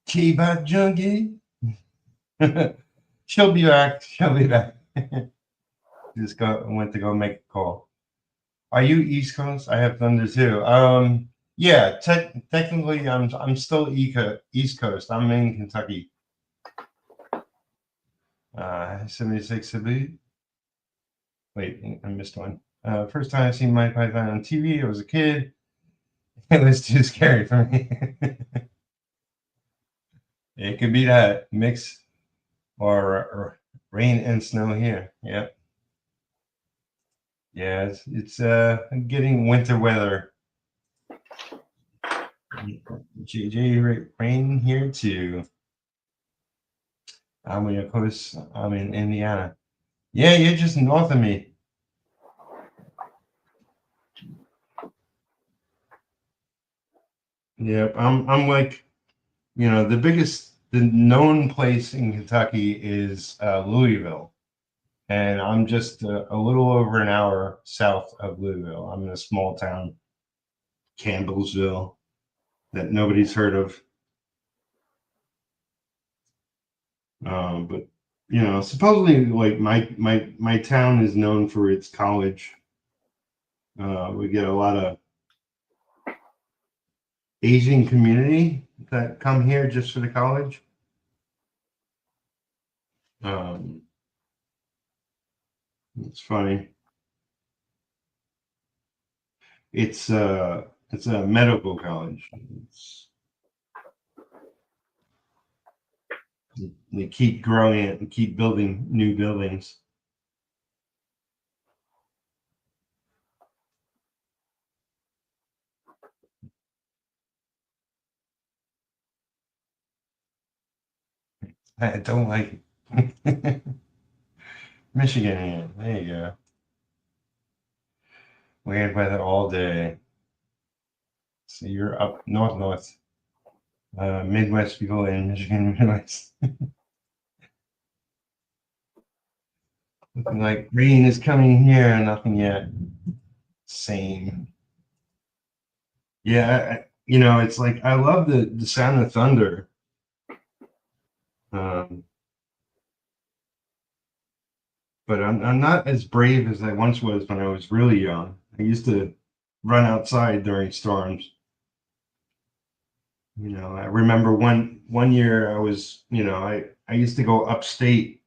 K-Bot Junkie. She'll be back. Just went to go make a call. Are you East Coast? I have thunder too. Yeah, technically I'm still East Coast. I'm in Kentucky. 76 Cebu. Wait, I missed one. First time I seen Monty Python on TV, I was a kid. It was too scary for me. It could be that mix or rain and snow here. Yeah. Yeah, it's getting winter weather. JJ rain here too. I'm in Indiana. Yeah, you're just north of me. Yep, I'm like, you know, the known place in Kentucky is Louisville, and I'm just a little over an hour south of Louisville. I'm in a small town, Campbellsville, that nobody's heard of. But you know, supposedly, like my town is known for its college. We get a lot of Asian community that come here just for the college. It's funny. It's a medical college. They keep growing it and keep building new buildings. I don't like it. Michigan, there you go. Weird weather all day. So you're up north. Midwest people in Michigan, Midwest. Looking like rain is coming here, nothing yet. Same. Yeah, you know, it's like I love the sound of thunder. But I'm not as brave as I once was when I was really young. I used to run outside during storms. You know, I remember one year I was, you know, I used to go upstate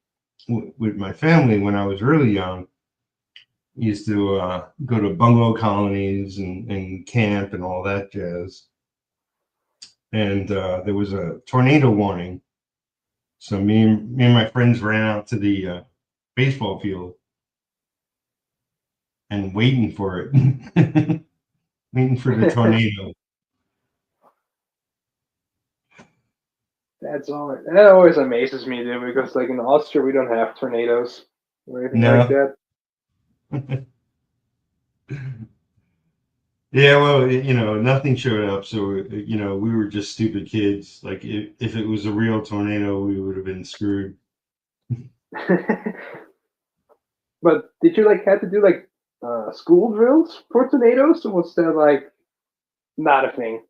with my family when I was really young. Used to go to bungalow colonies and camp and all that jazz. And there was a tornado warning. So me and my friends ran out to the baseball field and waiting for it. Waiting for the tornado. That always amazes me, dude, because like in Austria we don't have tornadoes or anything like that. Yeah, well, you know, nothing showed up, so you know, we were just stupid kids. Like if it was a real tornado, we would have been screwed. But did you like have to do like school drills for tornadoes, or was that like not a thing?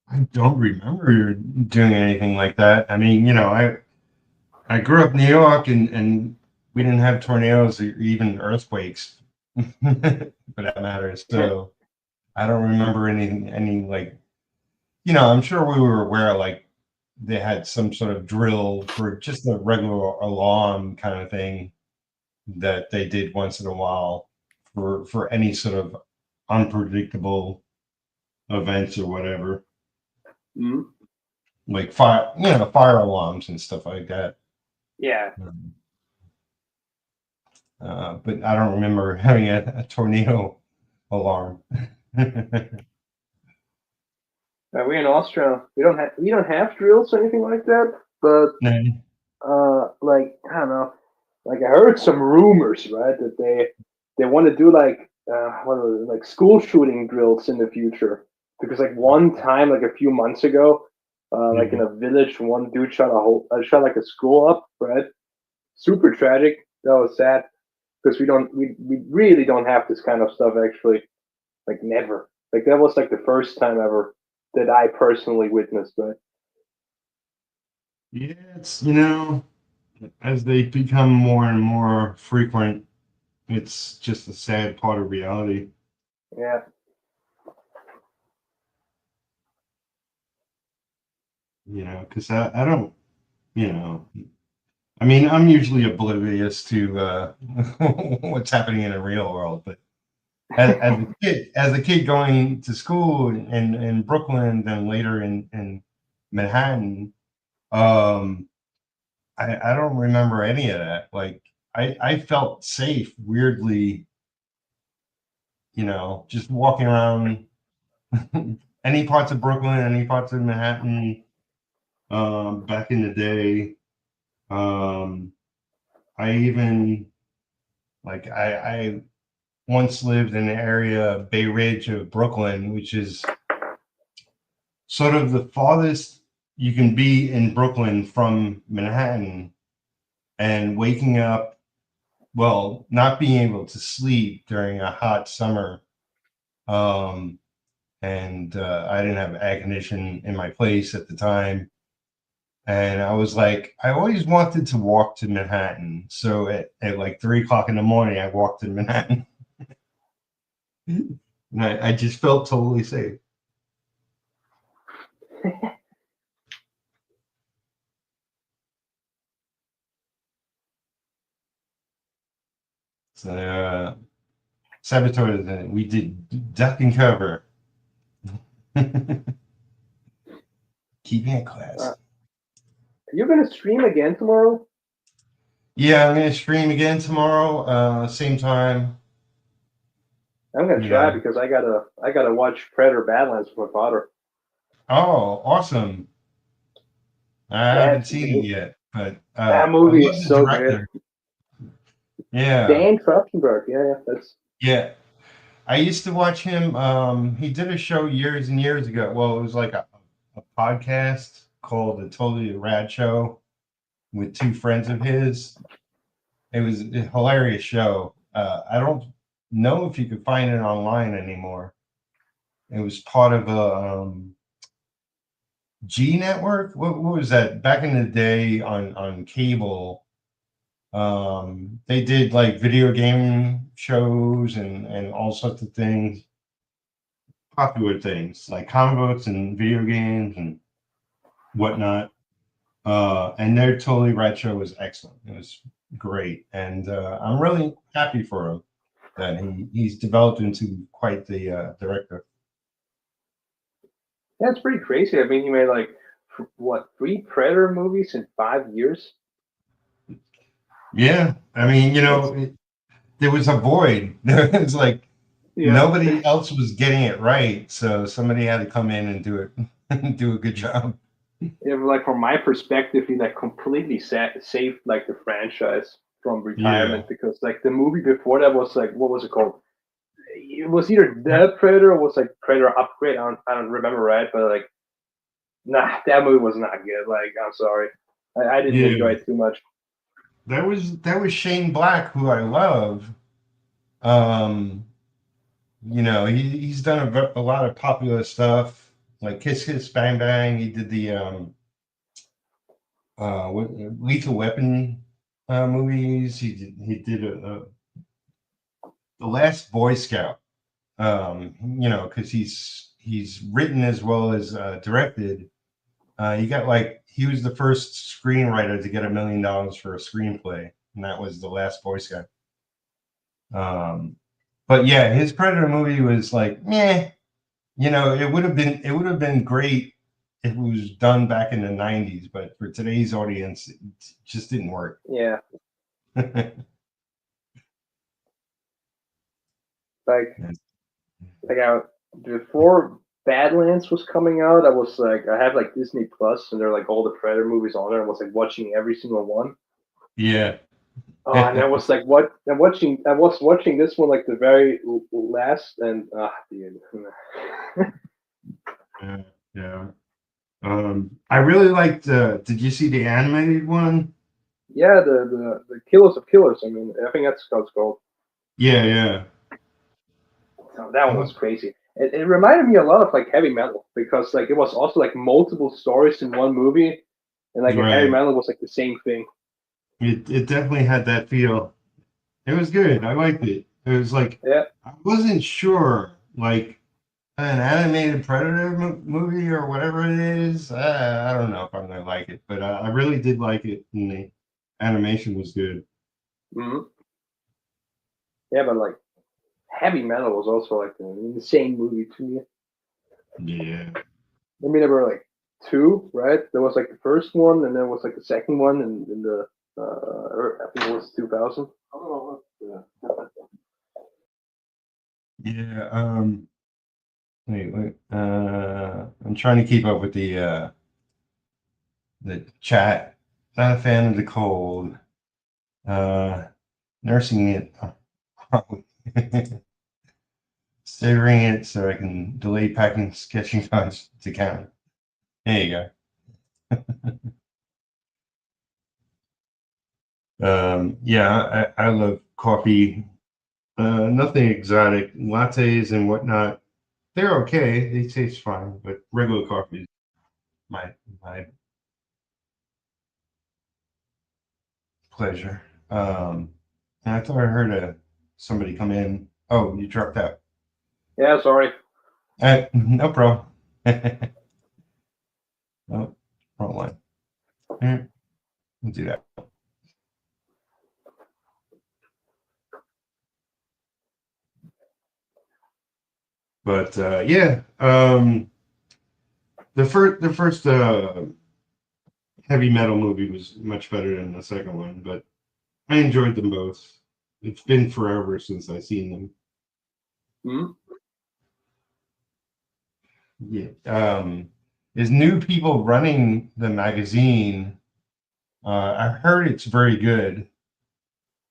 I don't remember doing anything like that. I mean, I grew up in New York, and we didn't have tornadoes or even earthquakes, for that matter. So I don't remember any like, I'm sure we were aware like they had some sort of drill for just a regular alarm kind of thing that they did once in a while for any sort of unpredictable events or whatever, Mm-hmm. like fire alarms and stuff like that. Yeah. But I don't remember having a tornado alarm. We in Austria, we don't have drills or anything like that, but No. like I don't know, like I heard some rumors, right, that they want to do like what was it, like school shooting drills in the future, because like one time, like a few months ago, like in a village, one dude shot like a school up, right? Super tragic. That was sad because we really don't have this kind of stuff actually, like never. Like that was like the first time ever that I personally witnessed, right? Yeah, it's as they become more and more frequent, it's just a sad part of reality. Yeah. Because I don't, I mean, I'm usually oblivious to what's happening in the real world, but as a kid going to school in Brooklyn, then later in Manhattan, um, I don't remember any of that. Like I felt safe, weirdly, just walking around any parts of Brooklyn, any parts of Manhattan, back in the day. I even like I once lived in the area Bay Ridge of Brooklyn, which is sort of the farthest you can be in Brooklyn from Manhattan, and waking up, well, not being able to sleep during a hot summer. And I didn't have air conditioning in my place at the time. And I was like, I always wanted to walk to Manhattan. So at like 3 o'clock in the morning, I walked to Manhattan. And I just felt totally safe. So Saboteurs, we did duck and cover. Keeping it class. You're gonna stream again tomorrow? Yeah, I'm gonna stream again tomorrow, same time. I'm gonna try because I gotta watch Predator Badlands with my father. Oh, awesome. I haven't seen it yet, but that I movie love is the so director. good. Yeah. Dan Trachtenberg, yeah, that's Yeah. I used to watch him. He did a show years and years ago. Well, it was like a podcast called The Totally Rad Show with two friends of his. It was a hilarious show. I don't know if you could find it online anymore. It was part of a G Network. What was that? Back in the day on cable, they did like video game shows and all sorts of things, popular things like comic books and video games and whatnot. And their Totally Rad Show was excellent. It was great, and I'm really happy for him that he's developed into quite the director. it's pretty crazy. I mean, he made like what 3 Predator movies in 5 years? Yeah, I mean, there was a void. It was like nobody else was getting it right, so somebody had to come in and do it, do a good job. Yeah, but like from my perspective, he like completely saved like the franchise from retirement because like the movie before that was like what was it called? It was either The Predator or was like Predator Upgrade. I don't remember right, but like nah, that movie was not good. Like I'm sorry, I didn't enjoy it too much. that was Shane Black, who I love. You know, he's done a lot of popular stuff like Kiss Kiss Bang Bang. He did the Lethal Weapon movies. He did The Last Boy Scout. You know, because he's written as well as directed. He was the first screenwriter to get $1 million for a screenplay, and that was The Last Boy Scout. But yeah, his Predator movie was like, meh. You know, it would have been great if it was done back in the 90s, but for today's audience, it just didn't work. Yeah. Before Badlands was coming out, I was like, I had like Disney Plus, and there are like all the Predator movies on there. I was like watching every single one. Yeah. Oh, and I was like, what? I was watching this one like the very last, and dude. Yeah. I really liked. Did you see the animated one? Yeah, the Killers of Killers. I mean, I think that's how it's called. Yeah. Oh, that one was crazy. It reminded me a lot of like Heavy Metal, because like it was also like multiple stories in one movie, and like in Heavy Metal was like the same thing. It definitely had that feel. It was good. I liked it. It was like, I wasn't sure, like an animated Predator movie or whatever it is. I don't know if I'm gonna like it, but I really did like it, and the animation was good. Mm-hmm. Yeah, but like Heavy Metal was also like an insane movie to me. Yeah. I mean, there were like two, right? There was like the first one, and there was like the second one, and in the I think it was 2000. Yeah. Wait. I'm trying to keep up with the chat. Not a fan of the cold. Nursing it. Savoring it so I can delay packing sketching cards to count. There you go. Yeah, I love coffee. Nothing exotic. Lattes and whatnot, they're okay. They taste fine, but regular coffee is my pleasure. And I thought I heard somebody come in. Oh, you dropped out. Yeah, sorry. No problem. Oh, wrong one. Here, we'll do that. But yeah, the first heavy metal movie was much better than the second one, but I enjoyed them both. It's been forever since I've seen them. Hmm? Yeah. There's new people running the magazine. I heard it's very good.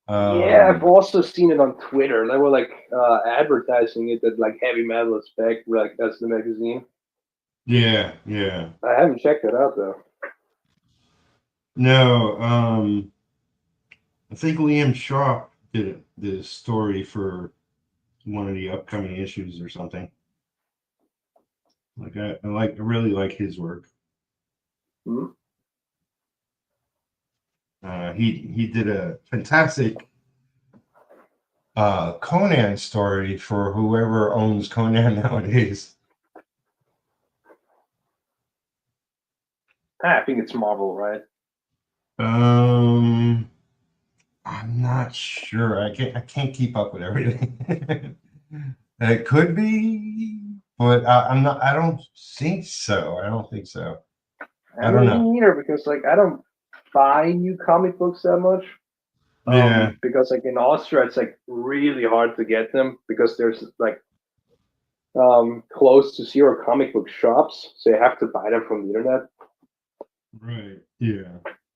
Yeah, I've also seen it on Twitter. They were like advertising it that like Heavy Metal is back, like that's the magazine. Yeah. I haven't checked it out though. No, I think Liam Sharp did the story for one of the upcoming issues or something. Like I really like his work. Hmm? He did a fantastic Conan story for whoever owns Conan nowadays. I think it's Marvel, right? I'm not sure. I can't keep up with everything. It could be, but I'm not. I don't think so. I don't think so. I don't know. Me neither, because like I don't buy new comic books that much. Yeah. Because like in Austria, it's like really hard to get them because there's like close to zero comic book shops, so you have to buy them from the internet. Right. Yeah.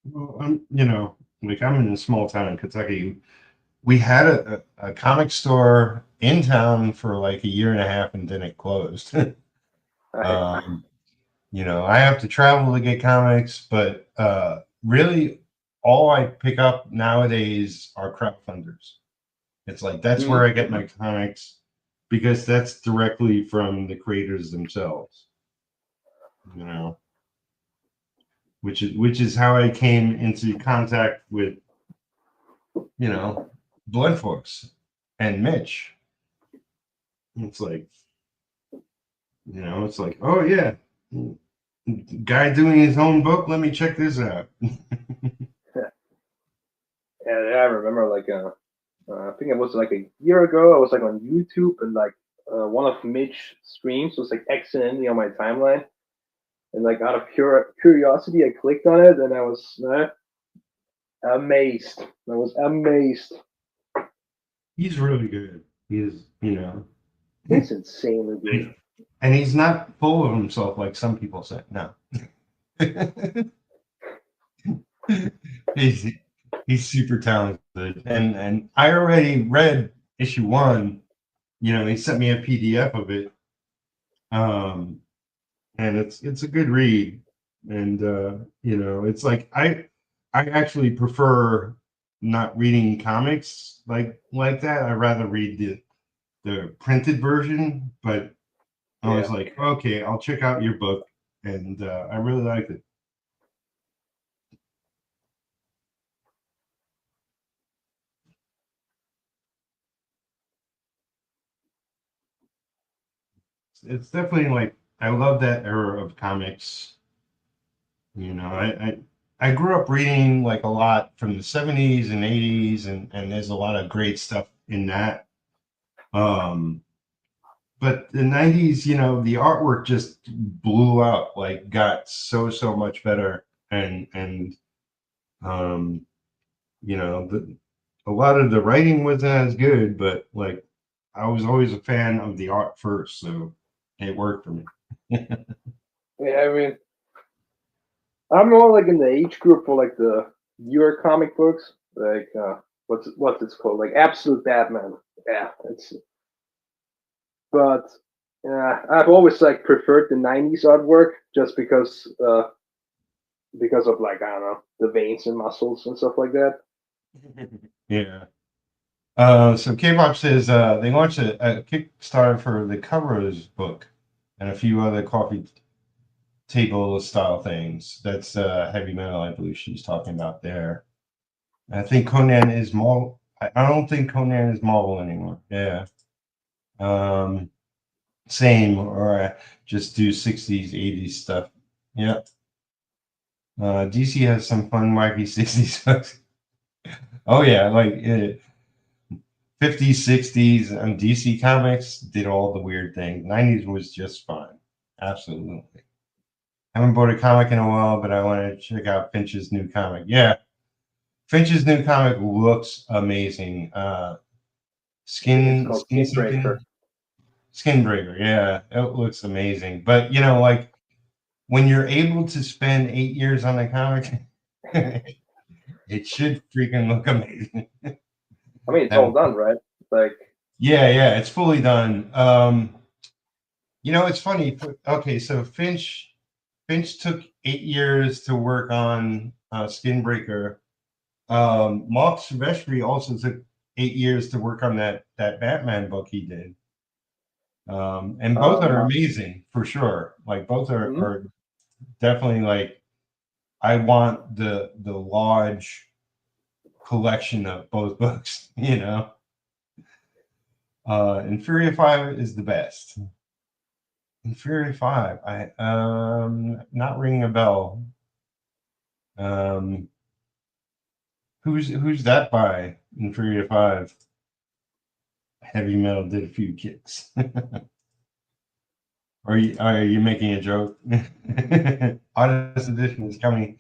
Well, I'm in a small town in Kentucky. We had a comic store in town for like a year and a half, and then it closed. I have to travel to get comics, but really all I pick up nowadays are crowdfunders. It's like that's where I get my comics because that's directly from the creators themselves. You know, which is how I came into contact with, you know, Bloodforce and Mitch. It's like, you know, it's like, oh yeah, guy doing his own book. Let me check this out. Yeah, I remember like I think it was like a year ago. I was like on YouTube and like one of Mitch's streams was like accidentally on my timeline, and like out of pure curiosity, I clicked on it and I was amazed. I was amazed. He's really good. He's, you know, It's insanely good. and he's not full of himself like some people say. No. he's he's super talented, and I already read issue 1. You know, he sent me a PDF of it, and it's a good read, and you know, it's like I actually prefer not reading comics like that. I rather read the printed version, but I was like, okay, I'll check out your book, and I really liked it. It's definitely like I love that era of comics. You know, I grew up reading like a lot from the 70s and 80s, and there's a lot of great stuff in that. But the 90s, you know, the artwork just blew up, like got so much better, and you know, a lot of the writing wasn't as good, but like I was always a fan of the art first, so it worked for me. Yeah, I mean, I'm more like in the age group for like the newer comic books, like what's it's called, like Absolute Batman. Yeah, it's. But yeah, I've always like preferred the '90s artwork just because of like I don't know the veins and muscles and stuff like that. Yeah. So K-pop says they launched a Kickstarter for the Covers book and a few other coffee table style things. That's heavy metal, I believe she's talking about there. I think Conan is Marvel. I don't think Conan is Marvel anymore. Yeah. Same, or just do 60s, 80s stuff. Yeah. DC has some fun, wacky 60s stuff. Oh yeah, like 50s, 60s, and DC Comics did all the weird things. 90s was just fine. Absolutely. Haven't bought a comic in a while, but I want to check out Finch's new comic. Yeah. Finch's new comic looks amazing. It's called Skinbreaker. Skinbreaker. Yeah, it looks amazing. But you know, like when you're able to spend 8 years on a comic, it should freaking look amazing. I mean, it's all done, right? Like, yeah, it's fully done. You know, it's funny. Okay, so Finch took 8 years to work on Skinbreaker. Mark Silvestri also took 8 years to work on that Batman book he did. And both are amazing for sure. Like both are definitely like I want the large collection of both books, you know. Inferior 5 is the best. Inferior 5, I not ringing a bell. Who's that by? Inferior 5. Heavy metal did a few kicks. Are you making a joke? Artist edition is coming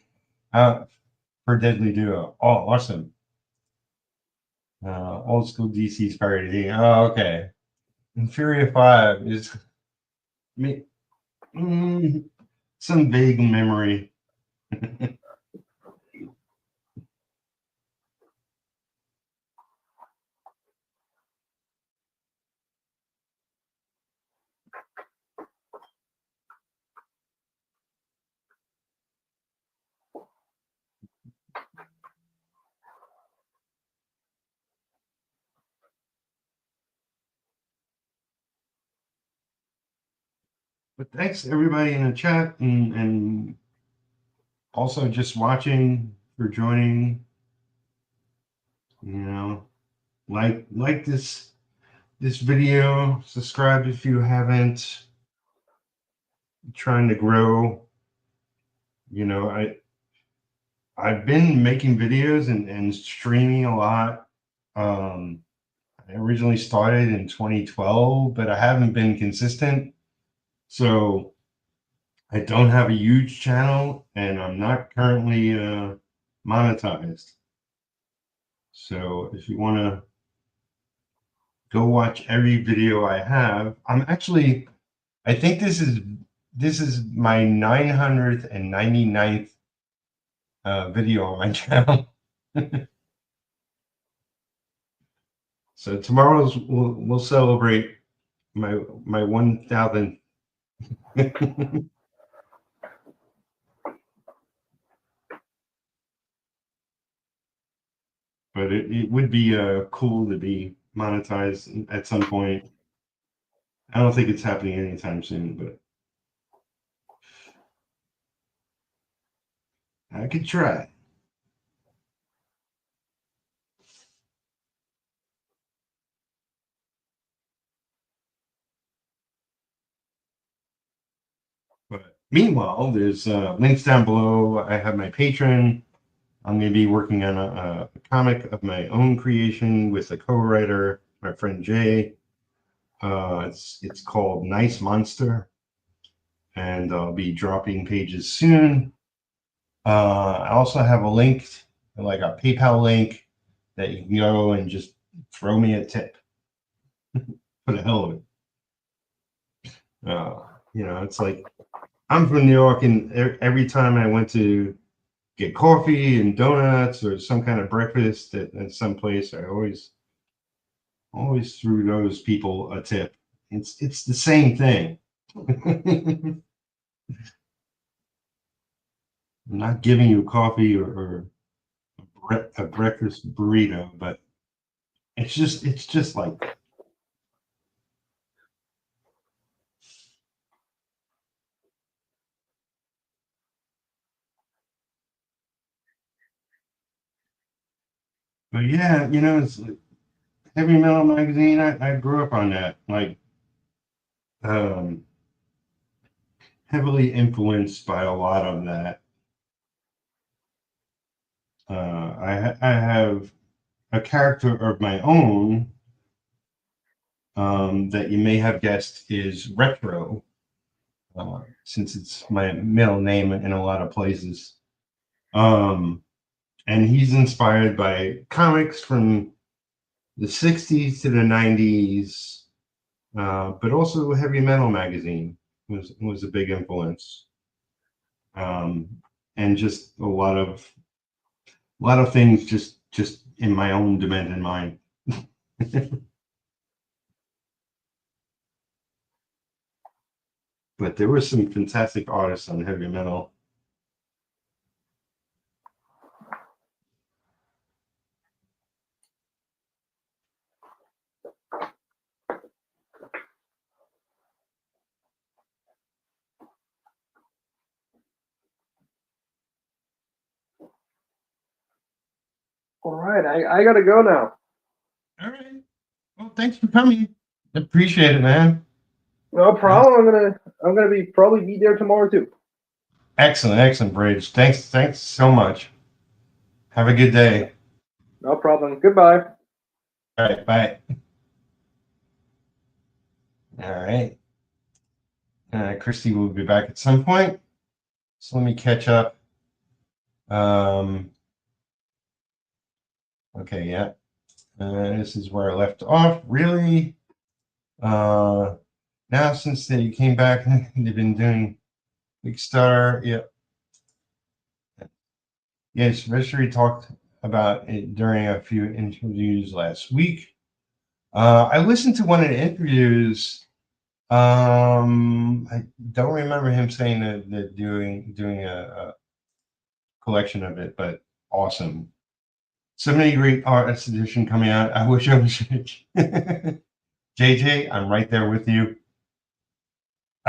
out for Deadly Duo. Oh, awesome. Old school DC's parody. Oh, okay. Inferior 5 is some vague memory. But thanks everybody in the chat and also just watching, for joining. You know, like this video, subscribe if you haven't. I'm trying to grow. You know, I've been making videos and streaming a lot. I originally started in 2012, but I haven't been consistent. So I don't have a huge channel and I'm not currently monetized. So if you want to go watch every video I have, I think this is my 999th video on my channel. So tomorrow's we'll celebrate my 1000th. But it would be cool to be monetized at some point. I don't think it's happening anytime soon, but I could try. But meanwhile, there's links down below. I have my Patreon. I'm going to be working on a comic of my own creation with a co-writer, my friend Jay. It's called Nice Monster, and I'll be dropping pages soon. I also have a link, like a PayPal link, that you can go and just throw me a tip for the hell of it. You know, it's like I'm from New York, and every time I went to get coffee and donuts or some kind of breakfast at some place, I always threw those people a tip. It's the same thing. I'm not giving you coffee or a breakfast burrito, but it's just like. But yeah, you know, it's Heavy Metal Magazine. I grew up on that, like heavily influenced by a lot of that. I have a character of my own that you may have guessed is Retro, since it's my middle name in a lot of places. And he's inspired by comics from the 60s to the 90s, but also Heavy Metal Magazine was a big influence. And just a lot of things just in my own demented mind. But there were some fantastic artists on heavy metal. All right, I gotta go now. All right. Well, thanks for coming. Appreciate it, man. No problem. I'm gonna probably be there tomorrow too. Excellent, Bridge. Thanks so much. Have a good day. No problem. Goodbye. All right, bye. All right. Christy will be back at some point. So let me catch up. Okay, yeah. This is where I left off. Really? Now since they came back, they've been doing Kickstarter. Yep. Yes, Mystery talked about it during a few interviews last week. I listened to one of the interviews. I don't remember him saying that doing a collection of it, but awesome. So many great artist edition coming out. I wish I was JJ. I'm right there with you.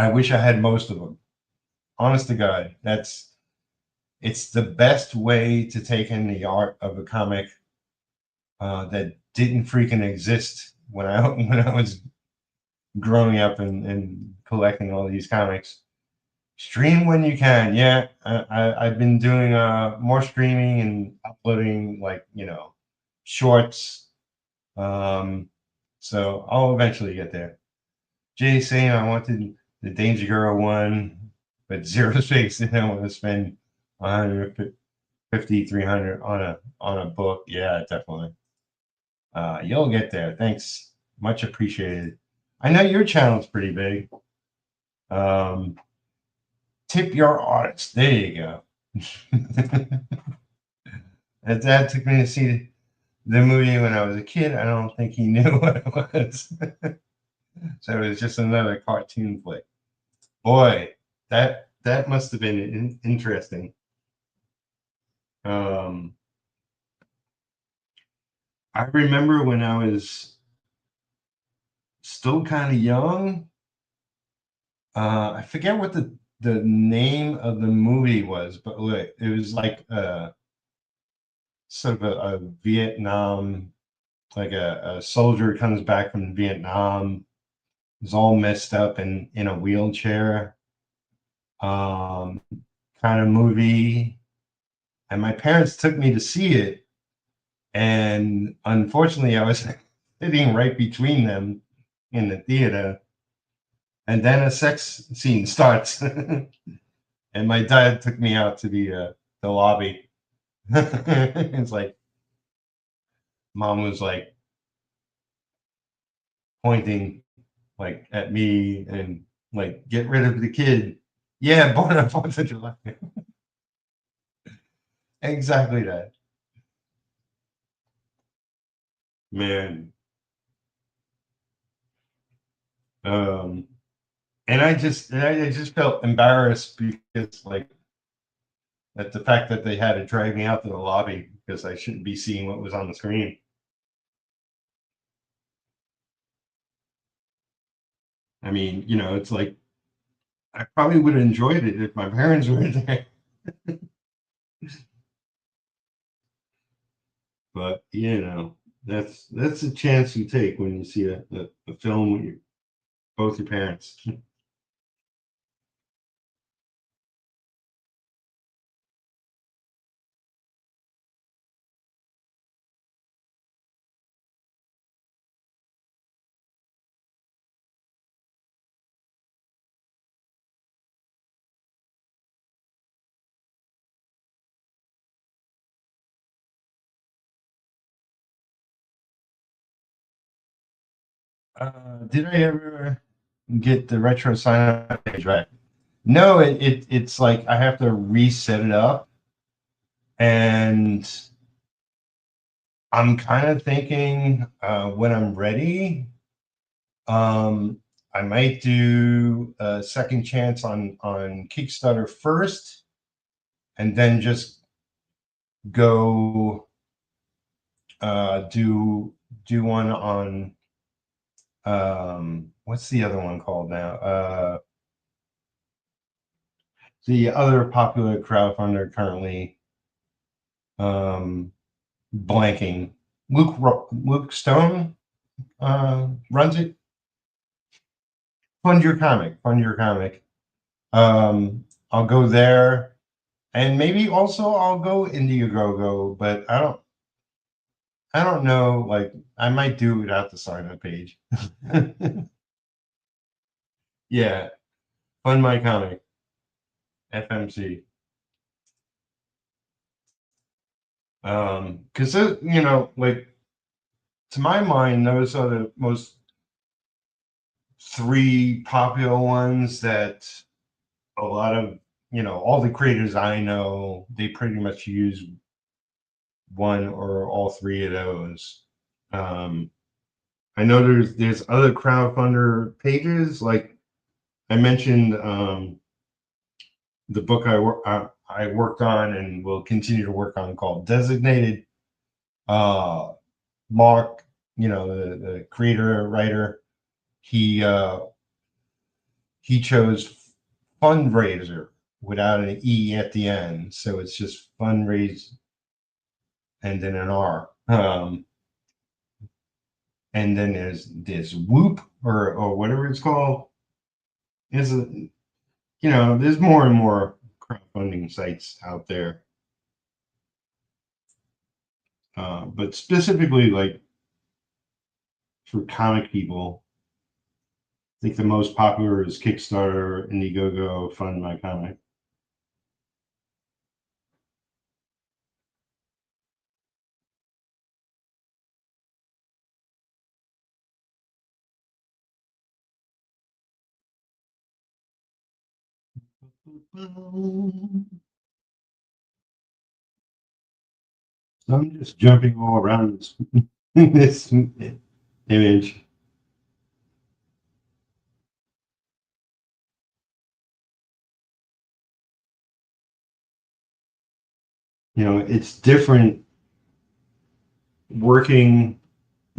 I wish I had most of them. Honest to God, it's the best way to take in the art of a comic that didn't freaking exist when I was growing up and collecting all these comics. Stream when you can. Yeah, I've been doing more streaming and uploading, like, shorts. So I'll eventually get there. Jay saying I wanted the Danger Girl one, but zero space, and I want to spend 150, 300 on a book. Yeah, definitely. You'll get there. Thanks, much appreciated. I know your channel's pretty big. Tip your artist. There you go. Dad took me to see the movie when I was a kid. I don't think he knew what it was. So it was just another cartoon flick. Boy, that must have been interesting. I remember when I was still kind of young. I forget what the name of the movie was, but it was like sort of a Vietnam, like a soldier comes back from Vietnam, is all messed up and in a wheelchair, kind of movie. And my parents took me to see it, and unfortunately, I was sitting right between them in the theater. And then a sex scene starts, and my dad took me out to the lobby. It's like mom was like pointing like at me and like, get rid of the kid. Yeah, born on 4th of July. Exactly that. Man. And I just felt embarrassed because, like, at the fact that they had to drag me out to the lobby because I shouldn't be seeing what was on the screen. I mean, it's like I probably would have enjoyed it if my parents were there. But that's a chance you take when you see a film with both your parents. Did I ever get the retro sign up page right? No, it's like I have to reset it up, and I'm kind of thinking when I'm ready, I might do a second chance on Kickstarter first, and then just go do one on what's the other one called now? The other popular crowdfunder currently, blanking. Luke Stone runs it. Fund your comic. I'll go there, and maybe also I'll go Indiegogo, but I don't know. Like, I might do it without the sign up page. Yeah, fund my comic. FMC. Because like, to my mind, those are the most 3 popular ones that a lot of all the creators I know, they pretty much use one or all 3 of those. I know there's other crowdfunder pages, like I mentioned, the book I worked on and will continue to work on, called Designated. Mark, the creator writer, he he chose fundraiser without an E at the end. So it's just fundraise and then an R. And then there's Whoop or whatever it's called. There's there's more and more crowdfunding sites out there. But specifically like for comic people, I think the most popular is Kickstarter, Indiegogo, Fund My Comic. So I'm just jumping all around this, this image. It's different working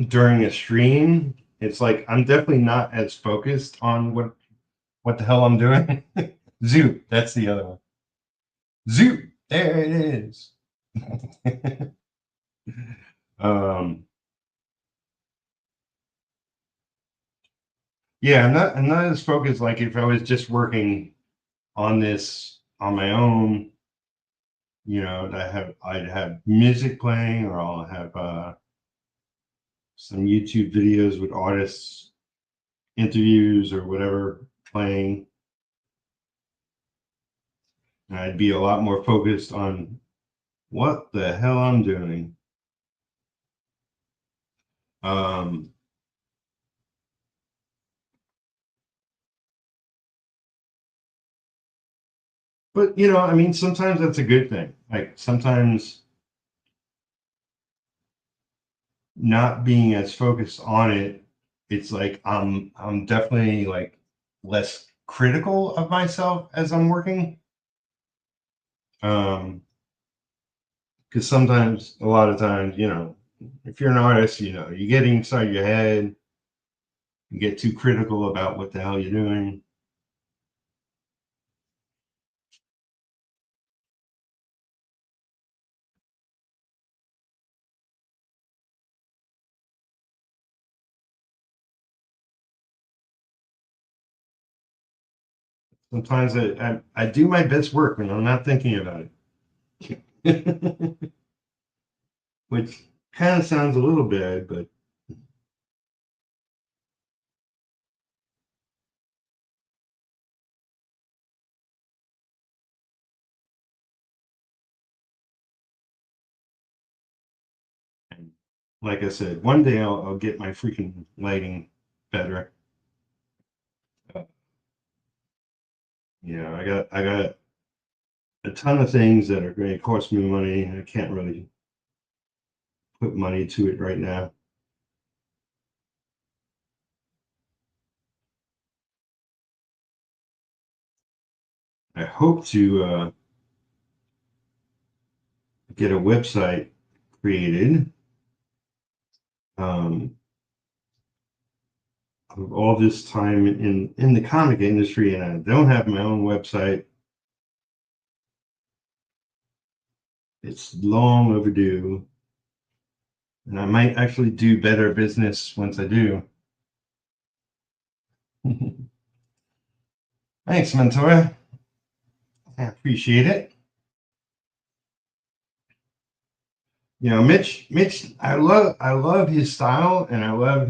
during a stream. It's like I'm definitely not as focused on what the hell I'm doing. Zoop, that's the other one. Zoop, there it is. Yeah, I'm not as focused like if I was just working on this on my own, I'd have music playing, or I'll have some YouTube videos with artists, interviews or whatever playing. And I'd be a lot more focused on what the hell I'm doing. But I mean, sometimes that's a good thing. Like sometimes not being as focused on it, it's like I'm definitely like less critical of myself as I'm working. Because sometimes, a lot of times, if you're an artist, you get inside your head, you get too critical about what the hell you're doing. Sometimes I do my best work when I'm not thinking about it. Which kind of sounds a little bad, but like I said, one day I'll get my freaking lighting better. I got a ton of things that are going to cost me money. I can't really put money to it right now. I hope to get a website created. Of all this time in the comic industry, and I don't have my own website. It's long overdue, and I might actually do better business once I do. Thanks, mentor. I appreciate it. Mitch, I love his style, and I love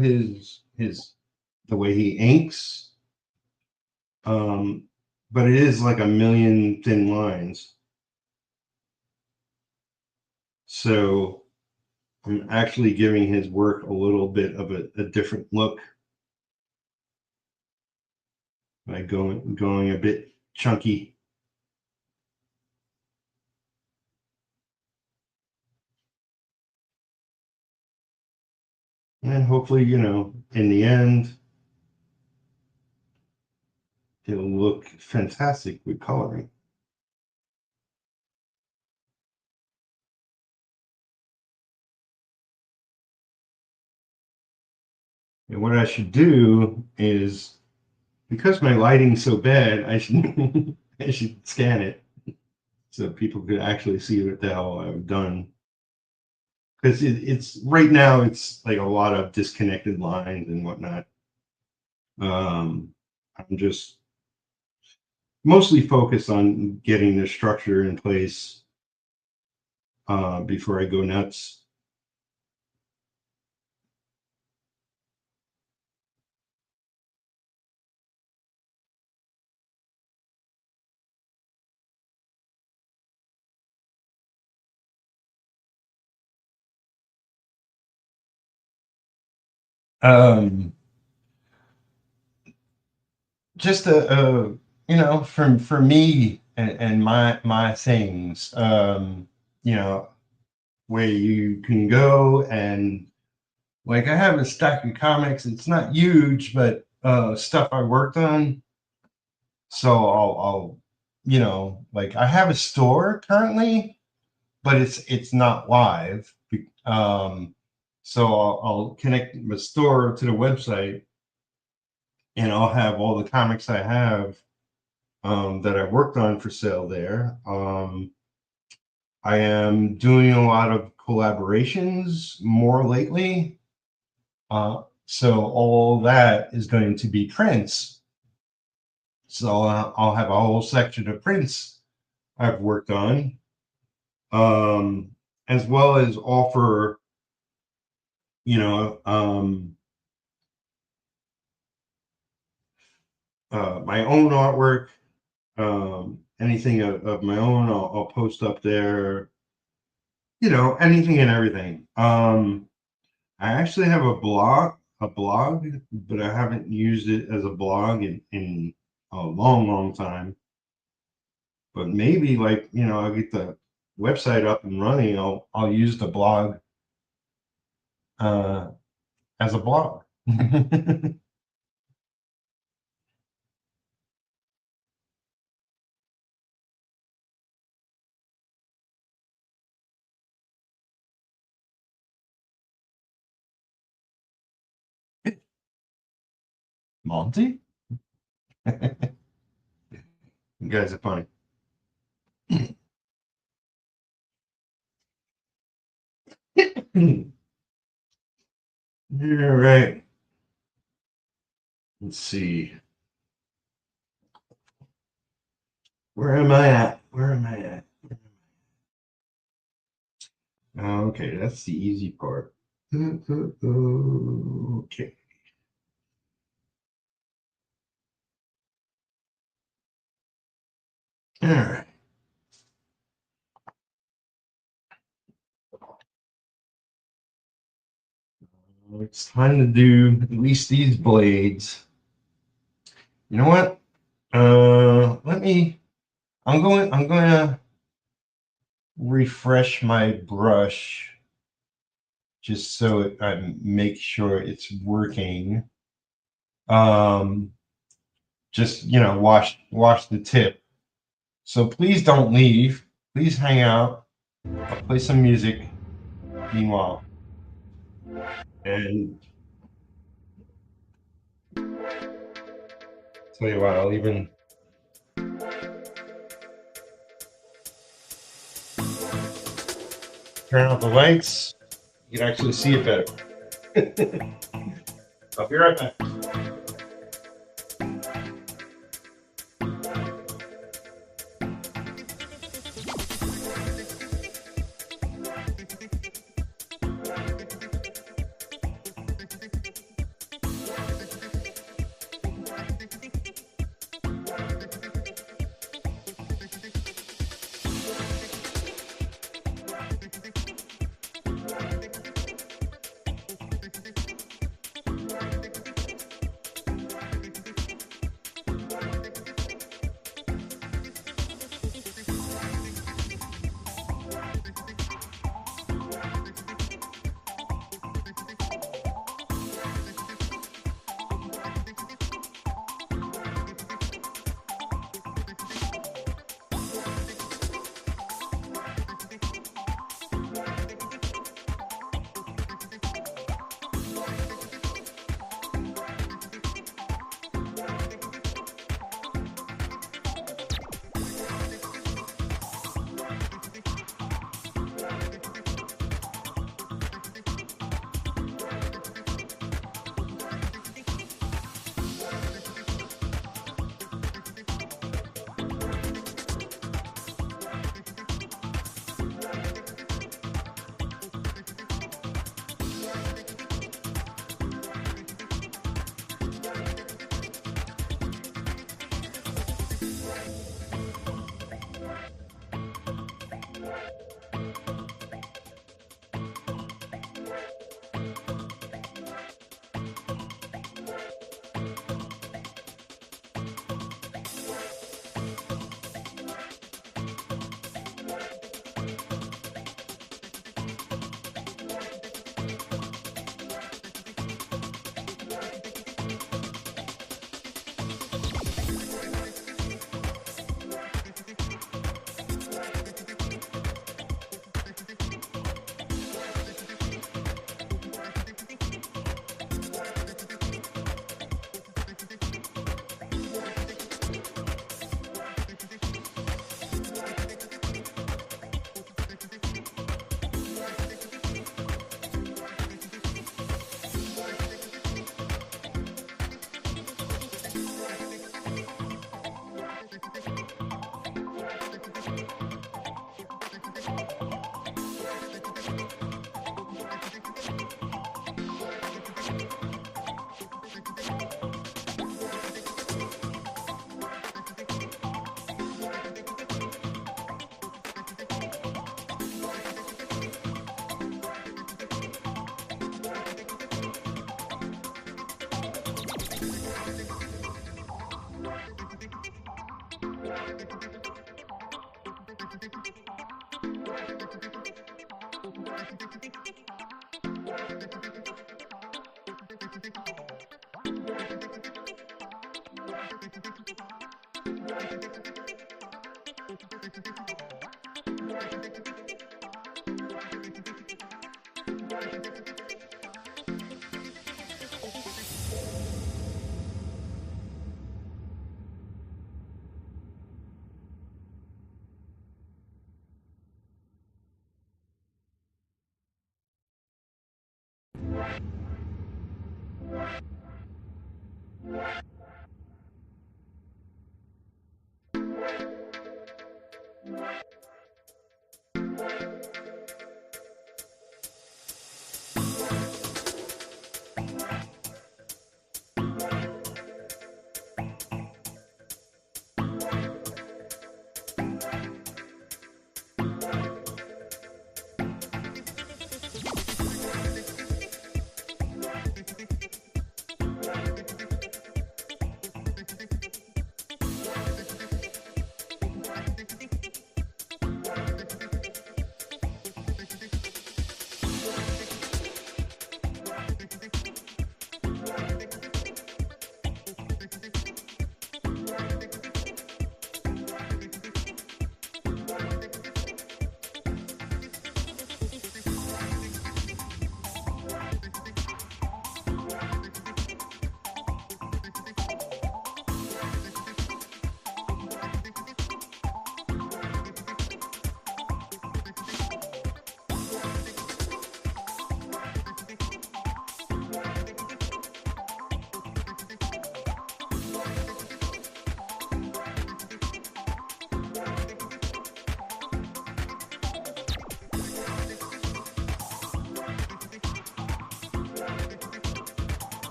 the way he inks. But it is like a million thin lines. So I'm actually giving his work a little bit of a different look by going a bit chunky. And hopefully, in the end, it'll look fantastic with coloring. And what I should do is because my lighting's so bad, I should I should scan it so people could actually see what the hell I've done. Because it's right now it's like a lot of disconnected lines and whatnot. I'm just mostly focused on getting the structure in place before I go nuts. Just you know, for me and my things, you know, where you can go and like I have a stack of comics. It's not huge, but stuff I worked on. So I'll you know, like I have a store currently, but it's not live. So I'll connect my store to the website, and I'll have all the comics I have that I worked on for sale there. I am doing a lot of collaborations more lately. So all that is going to be prints. So I'll have a whole section of prints I've worked on, as well as offer, you know, my own artwork. Anything of my own, I'll post up there. You know, anything and everything. I actually have a blog, but I haven't used it as a blog in a long time. But maybe, like, you know, I'll get the website up and running. I'll use the blog as a blog. Monty? You guys are funny. All right. Let's see. Where am I at? Where am I at? Okay, that's the easy part. Okay. All right. It's time to do at least these blades. You know what? I'm going to refresh my brush just so I make sure it's working. Just, you know, wash the tip. So please don't leave. Please hang out. I'll play some music meanwhile. And tell you what, I'll even turn out the lights. You can actually see it better. I'll be right back.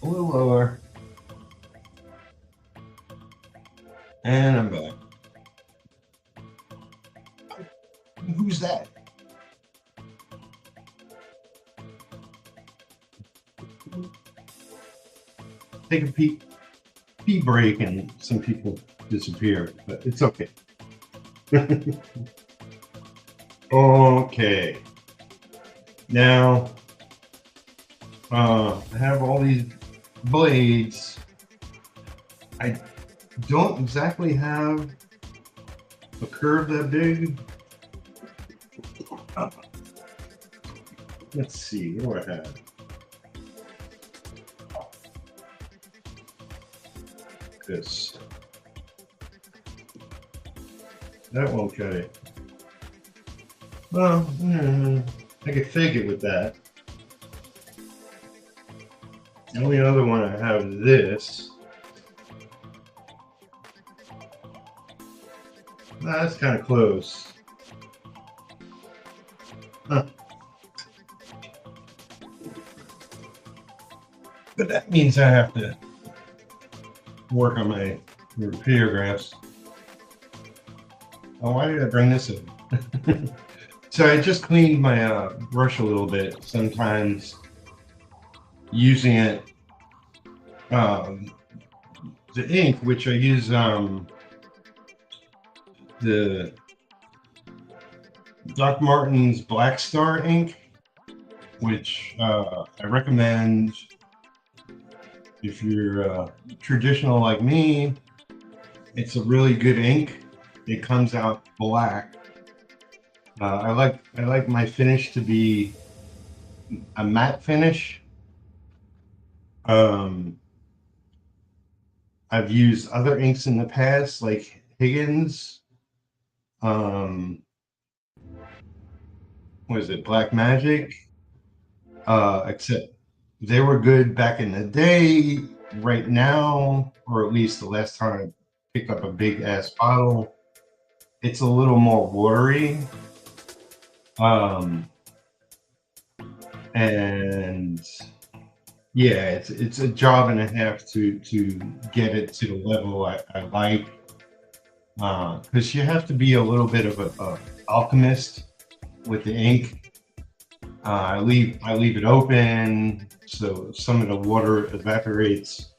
A little lower. And I'm back. Who's that? Take a pee break and some people disappear, but it's okay. Okay. Now, I have all these blades. I don't exactly have a curve that big. Let's see, what do I have? This. That won't cut it. Well, I could fake it with that. The only other one I have is this. That's kind of close. Huh. But that means I have to work on my repair graphs. Oh, why did I bring this in? So I just cleaned my brush a little bit. Sometimes using it, the ink, which I use the Doc Martens Black Star ink, which I recommend if you're traditional like me. It's a really good ink. It comes out black. I like my finish to be a matte finish. I've used other inks in the past, like Higgins. What is it, Black Magic? Except they were good back in the day. Right now, or at least the last time I picked up a big ass bottle, it's a little more watery. And yeah, it's a job and a half to get it to the level I like, because you have to be a little bit of a alchemist with the ink. I leave it open so some of the water evaporates,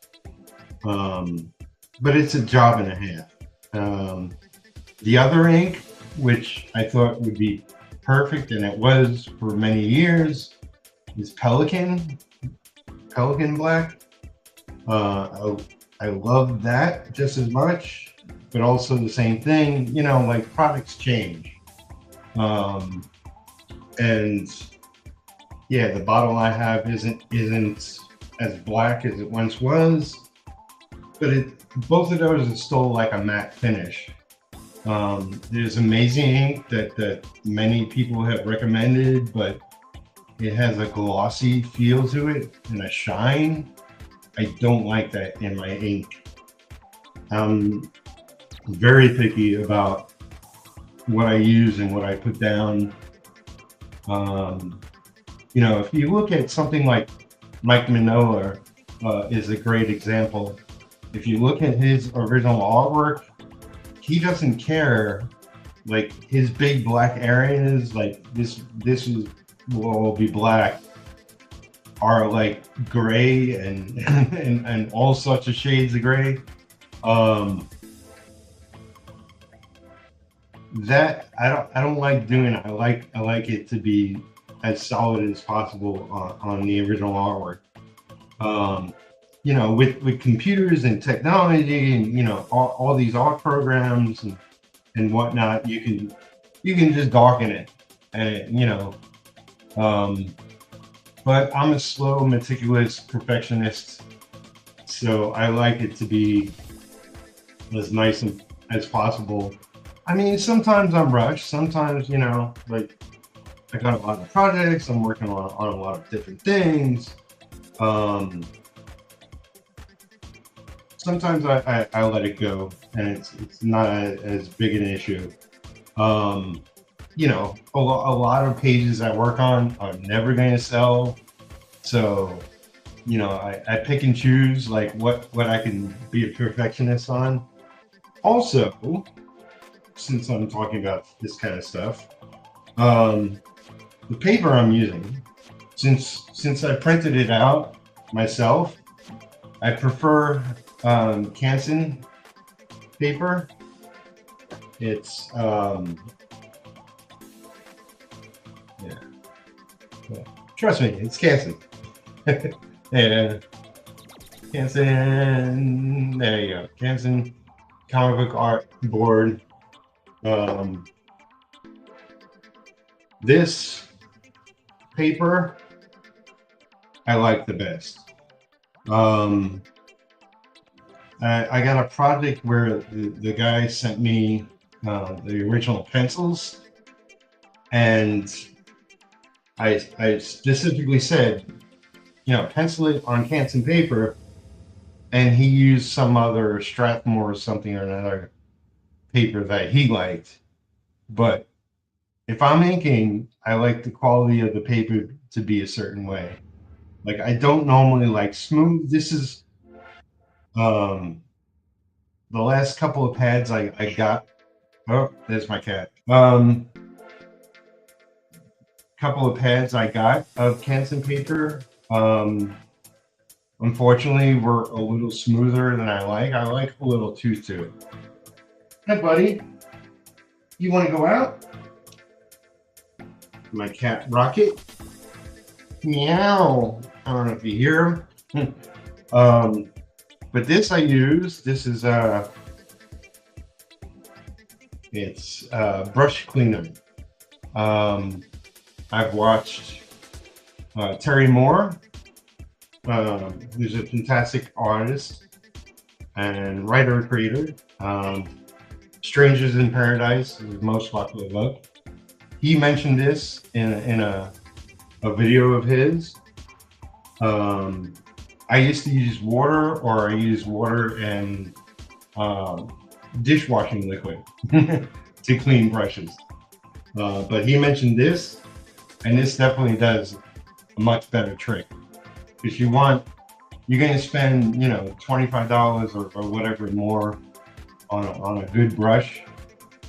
but it's a job and a half. The other ink, which I thought would be perfect, and it was for many years, is Pelican Black. I love that just as much, but also the same thing. You know, like products change, And yeah, the bottle I have isn't as black as it once was, but both of those are still like a matte finish. There's amazing ink that many people have recommended, but it has a glossy feel to it and a shine. I don't like that in my ink. I'm very picky about what I use and what I put down. You know, if you look at something like Mike Minola is a great example. If you look at his original artwork, he doesn't care. Like his big black areas, like this will be black, are like gray and and all sorts of shades of gray. That I don't like doing it. I like it to be as solid as possible on the original artwork. You know, with computers and technology and, you know, all these art programs and whatnot, you can just darken it, and, you know, but I'm a slow, meticulous perfectionist, so I like it to be as nice as possible. I mean, sometimes I'm rushed. Sometimes, you know, like I got a lot of projects. I'm working on a lot of different things. Sometimes I let it go, and it's not as big an issue. You know, a lot of pages I work on are never going to sell, so, you know, I pick and choose like what I can be a perfectionist on. Also, since I'm talking about this kind of stuff, the paper I'm using, since I printed it out myself, I prefer Canson paper. It's yeah, trust me, it's Canson. Yeah, Canson. There you go, Canson comic book art board. This paper I like the best. I got a project where the guy sent me the original pencils, and I specifically said, you know, pencil it on Canson paper, and he used some other Strathmore or something or another paper that he liked. But if I'm inking, I like the quality of the paper to be a certain way. Like, I don't normally like smooth. This is the last couple of pads I got. Oh, there's my cat. Couple of pads I got of Canson paper, unfortunately, were a little smoother than I like. I like a little tooth to it. Hey, buddy, you want to go out? My cat Rocket. Meow. I don't know if you hear him. But this I use. This is it's brush cleaner. I've watched Terry Moore, who's a fantastic artist and writer-creator. Strangers in Paradise is his most popular book. He mentioned this in a video of his. I used to use water, or I use water and dishwashing liquid to clean brushes. But he mentioned this, and this definitely does a much better trick. Because you're going to spend, you know, $25 or whatever more on a good brush.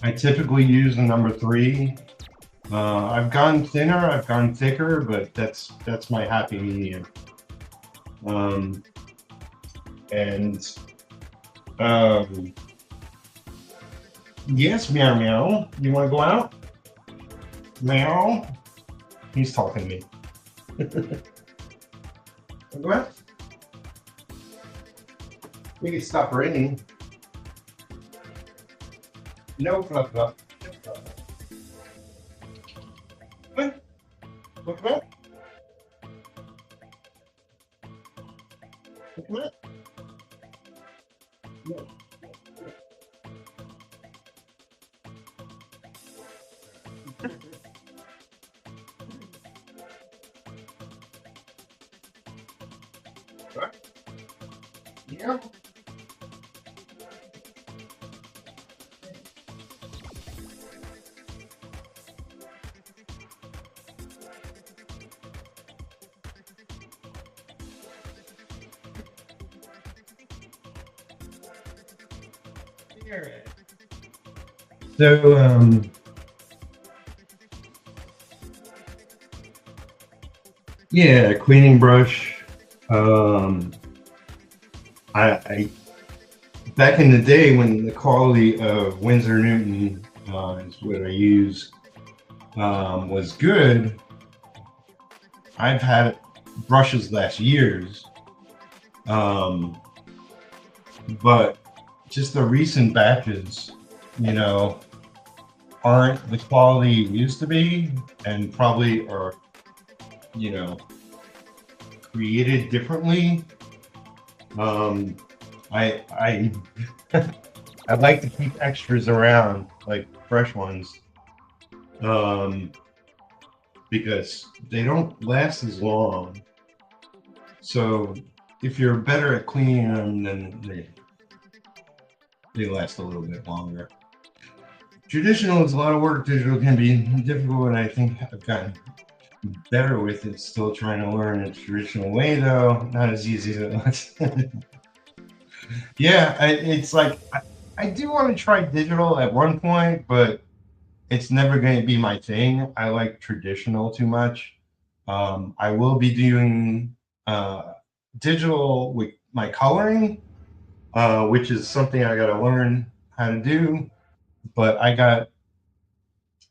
I typically use the number 3. I've gone thinner, I've gone thicker, but that's my happy medium. Yes, meow meow. You want to go out? Meow. He's talking to me. Go out. We can stop raining. No problem. Look at that. Look at that. Yeah. Yeah. So, yeah, cleaning brush. I back in the day when the quality of Winsor Newton is what I use was good. I've had brushes last years, but just the recent batches, you know, aren't the quality it used to be, and probably are, you know, created differently. I I like to keep extras around, like fresh ones, because they don't last as long. So if you're better at cleaning them, then they last a little bit longer. Traditional is a lot of work. Digital can be difficult, and I think I've gotten better with it. Still trying to learn a traditional way, though. Not as easy as it looks. Yeah, it's like I do want to try digital at one point, but it's never going to be my thing. I like traditional too much. I will be doing digital with my coloring, which is something I got to learn how to do. But I got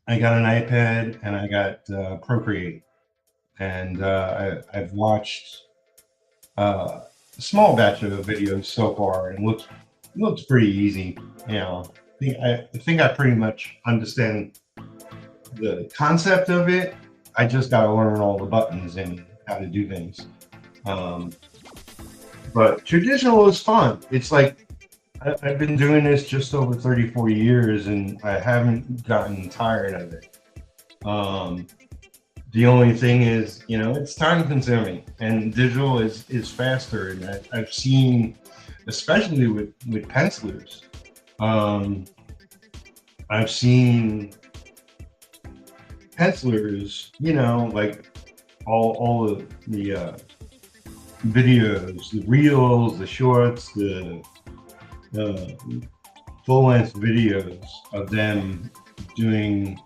an iPad and I got Procreate, and I've watched a small batch of videos so far, and looks pretty easy. You know, I think I pretty much understand the concept of it. I just got to learn all the buttons and how to do things. But traditional is fun. It's like I've been doing this just over 34 years, and I haven't gotten tired of it. The only thing is, you know, it's time consuming, and digital is faster. And I've seen, especially with pencilers, I've seen pencilers, you know, like all of the videos, the reels, the shorts, the full-length videos of them doing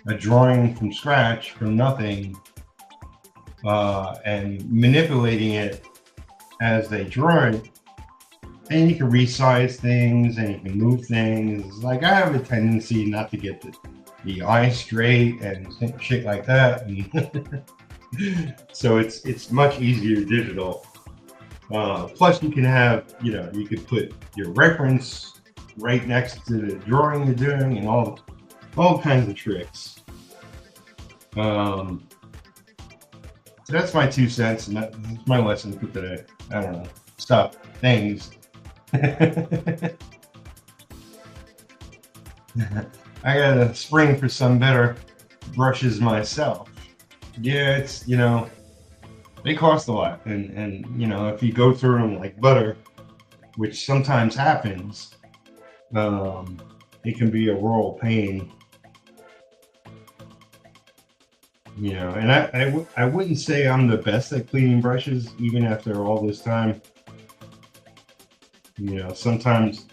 a drawing from scratch, from nothing, and manipulating it as they draw it. And you can resize things and you can move things. Like, I have a tendency not to get the eye straight and shit like that. And so it's much easier digital. Plus you can have, you know, you could put your reference right next to the drawing you're doing, and all kinds of tricks. So that's my 2 cents, and that's my lesson for today. I don't know, stuff, things. I got a spring for some better brushes myself. Yeah, it's, you know, they cost a lot, and you know, if you go through them like butter, which sometimes happens, it can be a royal pain. You know, and I wouldn't say I'm the best at cleaning brushes, even after all this time. You know, sometimes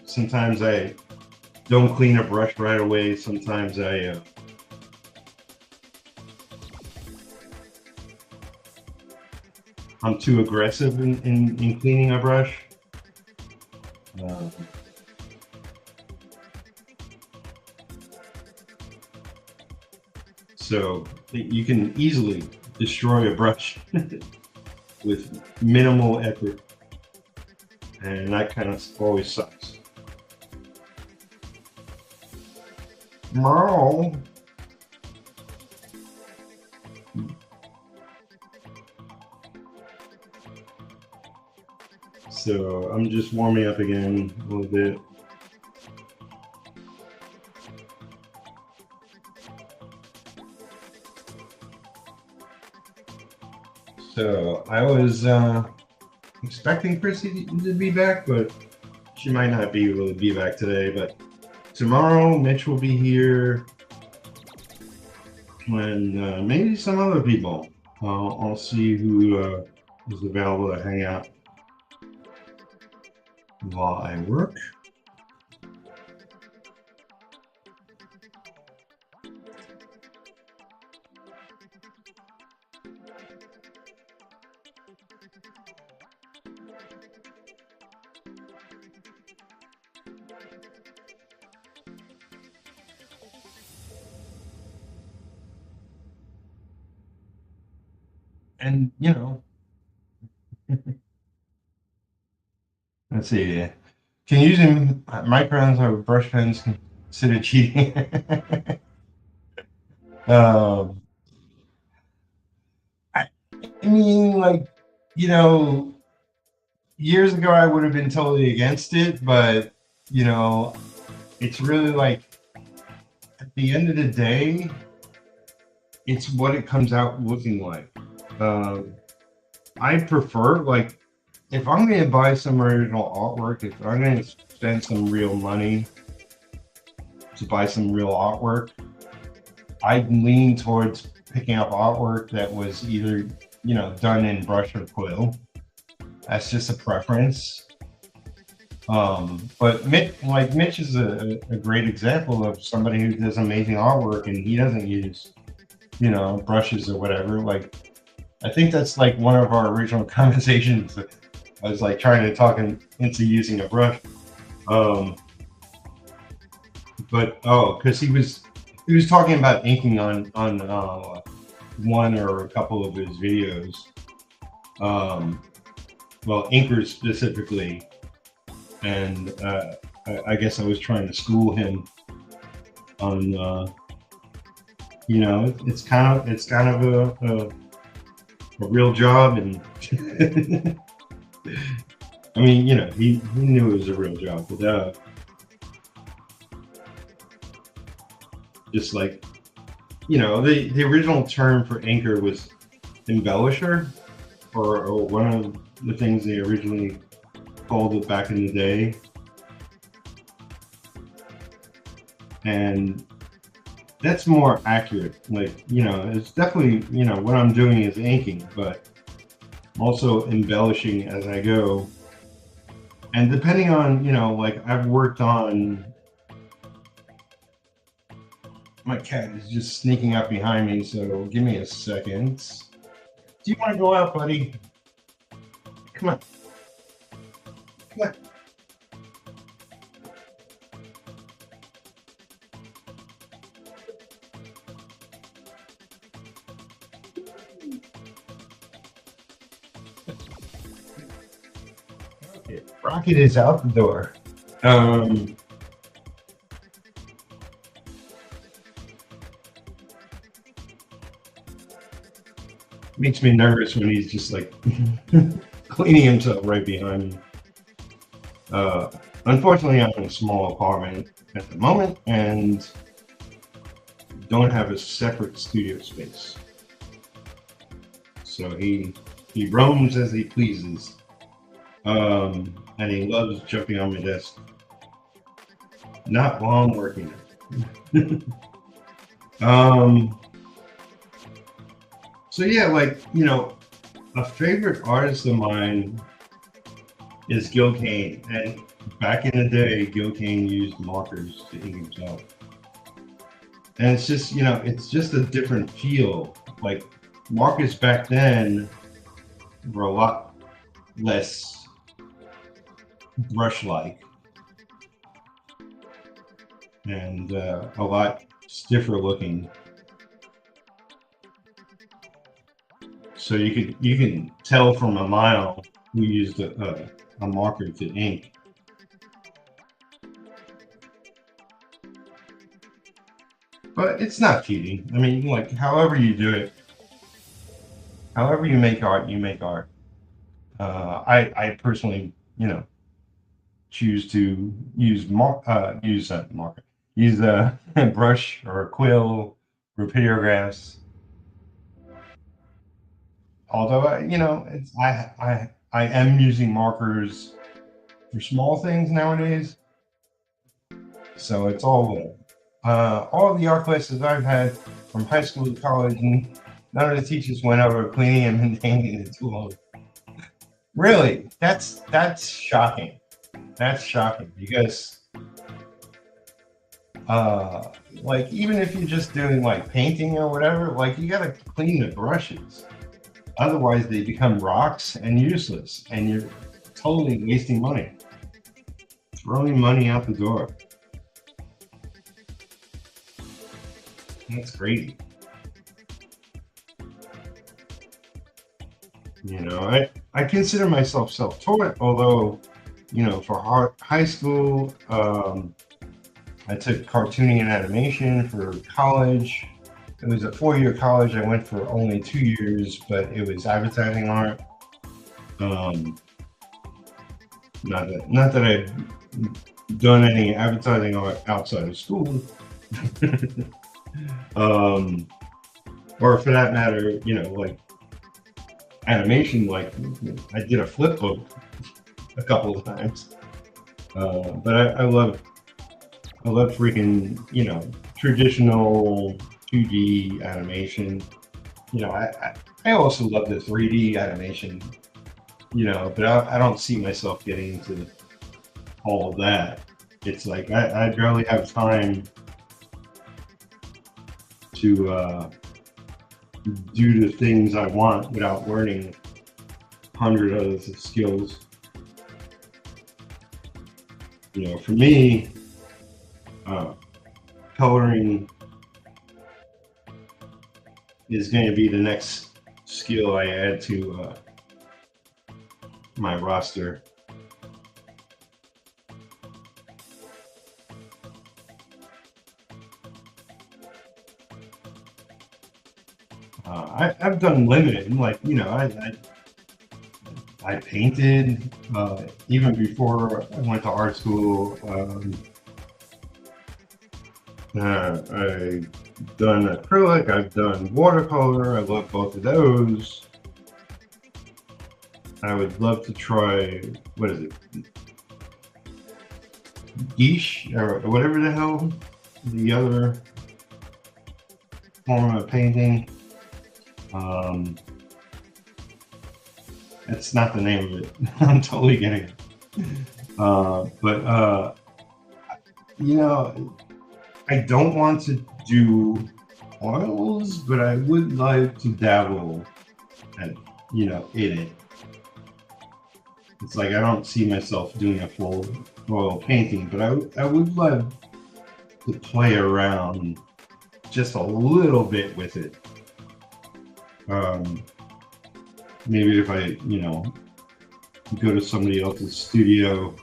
I don't clean a brush right away. Sometimes I'm too aggressive in cleaning a brush. So you can easily destroy a brush with minimal effort, and that kind of always sucks. No. So I'm just warming up again a little bit. So I was expecting Chrissy to be back, but she might not be able to be back today. But tomorrow, Mitch will be here, and maybe some other people. I'll see who is available to hang out while I work. And, you know, let's see. Can using microns or brush pens consider cheating? I mean, like, you know, years ago I would have been totally against it, but, you know, it's really like, at the end of the day, it's what it comes out looking like. I prefer, like, if I'm going to buy some original artwork, if I'm going to spend some real money to buy some real artwork, I'd lean towards picking up artwork that was either, you know, done in brush or quill. That's just a preference. But Mitch is a great example of somebody who does amazing artwork, and he doesn't use, you know, brushes or whatever. Like, I think that's like one of our original conversations. I was like trying to talk him into using a brush. Because he was talking about inking on one or a couple of his videos. Well, inkers specifically, and I guess I was trying to school him on, you know, it's kind of a real job, and I mean, you know, he knew it was a real job, but just like, you know, the original term for inker was embellisher, or one of the things they originally called it back in the day. And that's more accurate. Like, you know, it's definitely, you know, what I'm doing is inking, but also embellishing as I go. And depending on, you know, like, I've worked on, my cat is just sneaking up behind me, so give me a second. Do you want to go out, buddy? Come on. Come on. Okay, Rocket is out the door. Makes me nervous when he's just like cleaning himself right behind me. Unfortunately, I'm in a small apartment at the moment and don't have a separate studio space. So he roams as he pleases, and he loves jumping on my desk. Not while I'm working. So yeah, like, you know, a favorite artist of mine is Gil Kane, and back in the day, Gil Kane used markers to ink himself, and it's just, you know, it's just a different feel. Like, markers back then were a lot less brush-like and a lot stiffer looking. So you can tell from a mile who used a marker to ink. But it's not cheating. I mean, like, however you do it, however you make art, you make art. I personally choose to use use a brush or a quill, rapidiographs. Although I am using markers for small things nowadays, so it's all of the art classes I've had from high school to college, and none of the teachers went over cleaning and maintaining the tools. Really, that's shocking. That's shocking because, like, even if you're just doing like painting or whatever, like you gotta clean the brushes. Otherwise, they become rocks and useless, and you're totally wasting money, throwing money out the door. That's crazy. I consider myself self-taught, although, for high school, I took cartooning and animation. For college, it was a 4-year college. I went for only 2 years, but it was advertising art. Not that I've done any advertising art outside of school. Or for that matter, like animation, like I did a flip book a couple of times. But I love freaking, traditional 2D animation. I also love the 3D animation, but I don't see myself getting into all of that. It's like I barely have time to do the things I want without learning 100 other skills. For me, coloring is going to be the next skill I add to my roster. I've done limited, like, I painted even before I went to art school. I've done acrylic, I've done watercolor. I love both of those. I would love to try, what is it? Guiche, or whatever the hell the other form of painting. That's not the name of it. I'm totally getting it. But I don't want to do oils, but I would like to dabble at, in it. It's like I don't see myself doing a full oil painting, but I would love to play around just a little bit with it. Maybe if I, go to somebody else's studio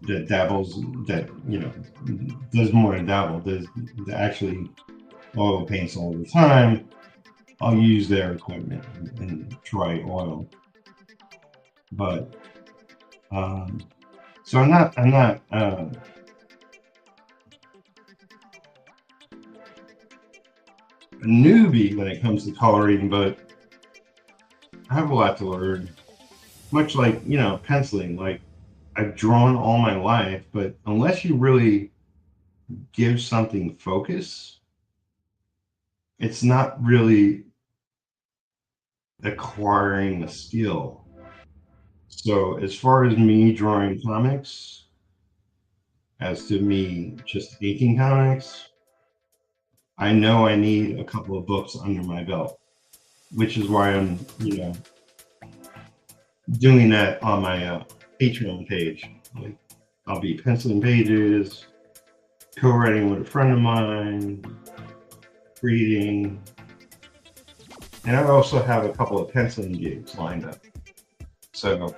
that dabbles, that, does more than dabble, does actually oil paints all the time, I'll use their equipment and try oil. But, so I'm not a newbie when it comes to coloring, but I have a lot to learn. Much like, penciling, like I've drawn all my life, but unless you really give something focus, it's not really acquiring a skill. So as far as me drawing comics, as to me just making comics, I know I need a couple of books under my belt, which is why I'm, doing that on my Patreon page. Like, I'll be penciling pages, co-writing with a friend of mine, reading, and I also have a couple of penciling gigs lined up. So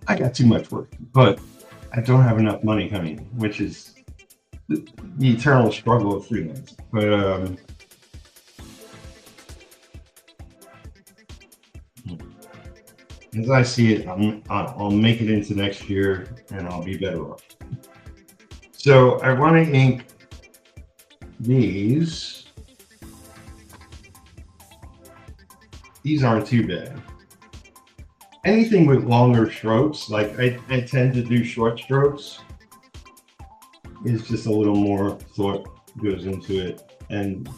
I got too much work, but I don't have enough money coming, which is the eternal struggle of freelance. But as I see it, I'll make it into next year and I'll be better off. So I want to ink these. These aren't too bad. Anything with longer strokes, like I tend to do short strokes, is just a little more thought goes into it. And